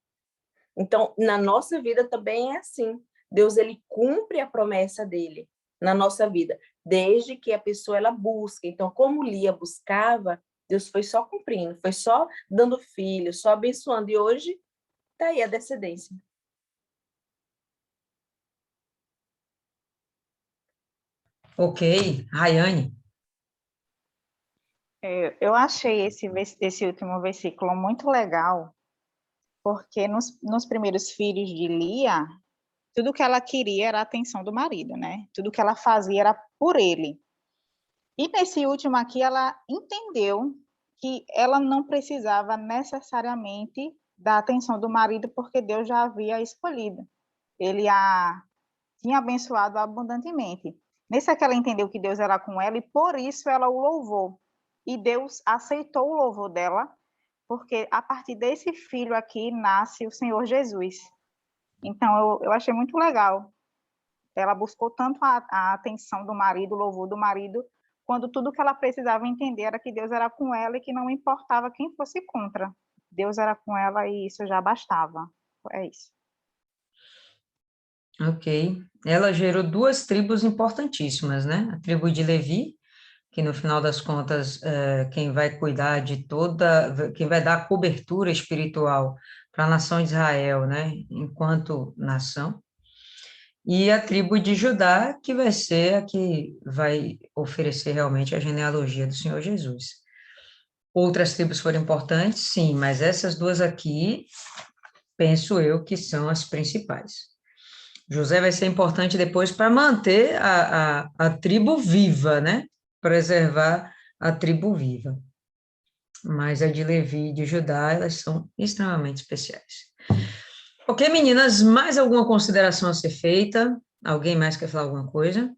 Então, na nossa vida também é assim. Deus, ele cumpre a promessa dele na nossa vida, desde que a pessoa ela busca. Então, como Lia buscava, Deus foi só cumprindo, foi só dando filho, só abençoando. E hoje está aí a descendência. Ok. Rayane. Eu achei esse último versículo muito legal, porque nos primeiros filhos de Lia, tudo que ela queria era a atenção do marido, né? Tudo que ela fazia era por ele. E nesse último aqui, ela entendeu que ela não precisava necessariamente da atenção do marido, porque Deus já havia escolhido. Ele a tinha abençoado abundantemente. Nesse aqui ela entendeu que Deus era com ela e por isso ela o louvou. E Deus aceitou o louvor dela, porque a partir desse filho aqui nasce o Senhor Jesus. Então, eu achei muito legal. Ela buscou tanto a atenção do marido, o louvor do marido, quando tudo que ela precisava entender era que Deus era com ela e que não importava quem fosse contra. Deus era com ela e isso já bastava. É isso. Ok. Ela gerou duas tribos importantíssimas, né? A tribo de Levi, que no final das contas, quem vai cuidar de quem vai dar cobertura espiritual para a nação de Israel, né? Enquanto nação. E a tribo de Judá, que vai ser a que vai oferecer realmente a genealogia do Senhor Jesus. Outras tribos foram importantes, sim, mas essas duas aqui, penso eu que são as principais. José vai ser importante depois para manter a tribo viva, né? Preservar a tribo viva. Mas a de Levi e de Judá, elas são extremamente especiais. Ok, meninas, mais alguma consideração a ser feita? Alguém mais quer falar alguma coisa?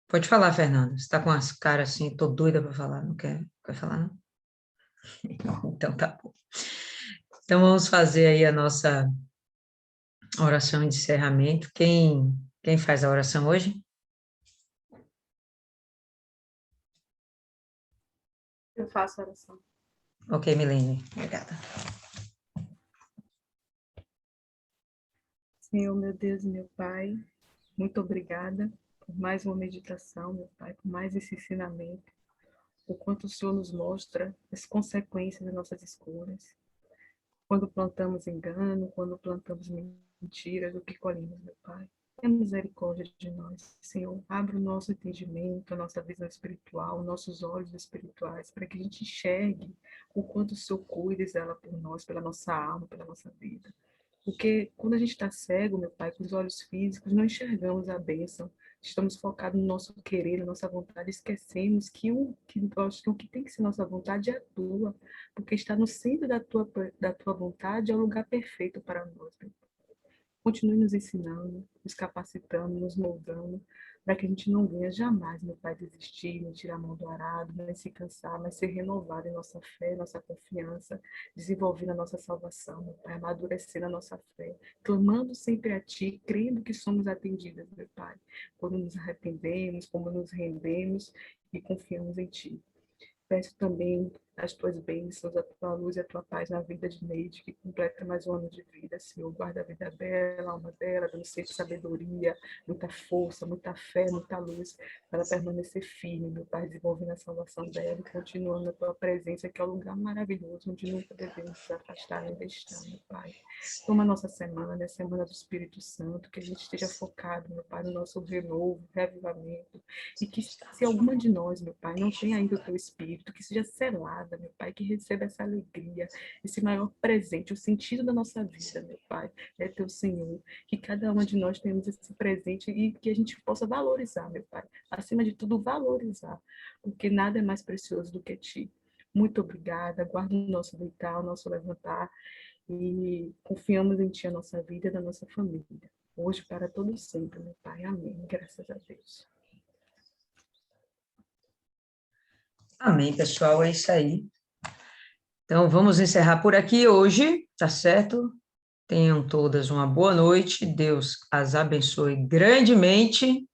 Pode falar, Fernanda. Você está com as caras assim, tô doida para falar, não quer falar, não? Então tá bom. Então vamos fazer aí a nossa Oração de encerramento. Quem faz a oração hoje? Eu faço a oração. Ok, Milene. Obrigada. Senhor, meu Deus e meu Pai, muito obrigada por mais uma meditação, meu Pai, por mais esse ensinamento, o quanto o Senhor nos mostra as consequências das nossas escolhas. Quando plantamos engano, quando plantamos mentiras, o que colhemos, meu Pai? Tenha misericórdia de nós, Senhor. Abra o nosso entendimento, a nossa visão espiritual, nossos olhos espirituais, para que a gente enxergue o quanto o Senhor cuida e zela por nós, pela nossa alma, pela nossa vida. Porque quando a gente está cego, meu Pai, com os olhos físicos, não enxergamos a bênção. Estamos focados no nosso querer, na nossa vontade, esquecemos que o que tem que ser nossa vontade é a tua, porque estar no centro da tua vontade é o lugar perfeito para nós, meu Pai. Continue nos ensinando, nos capacitando, nos moldando, para que a gente não venha jamais, meu Pai, desistir, não tirar a mão do arado, nem se cansar, mas ser renovado em nossa fé, nossa confiança, desenvolvendo a nossa salvação, meu Pai, amadurecendo a nossa fé, clamando sempre a Ti, crendo que somos atendidas, meu Pai, quando nos arrependemos, como nos rendemos e confiamos em Ti. Peço também as tuas bênçãos, a tua luz e a tua paz na vida de Neide, que completa mais um ano de vida, Senhor. Guarda a vida dela, a alma dela, dando sempre sabedoria, muita força, muita fé, muita luz, para ela permanecer firme, meu Pai, desenvolvendo a salvação dela e continuando na tua presença, que é um lugar maravilhoso, onde nunca devemos nos afastar nem deixar, meu Pai. Toma a nossa semana, a semana do Espírito Santo, que a gente esteja focado, meu Pai, no nosso renovo, reavivamento, e que se alguma de nós, meu Pai, não tem ainda o teu Espírito, que seja selada, meu Pai, que receba essa alegria, esse maior presente, o sentido da nossa vida, meu Pai, é teu Senhor, que cada uma de nós tenhamos esse presente e que a gente possa valorizar, meu Pai, acima de tudo, valorizar, porque nada é mais precioso do que Ti. Muito obrigada, guarda o nosso deitar, o nosso levantar, e confiamos em Ti a nossa vida e da nossa família, hoje para todo sempre, meu Pai. Amém. Graças a Deus. Amém, pessoal, é isso aí. Então, vamos encerrar por aqui hoje, tá certo? Tenham todas uma boa noite, Deus as abençoe grandemente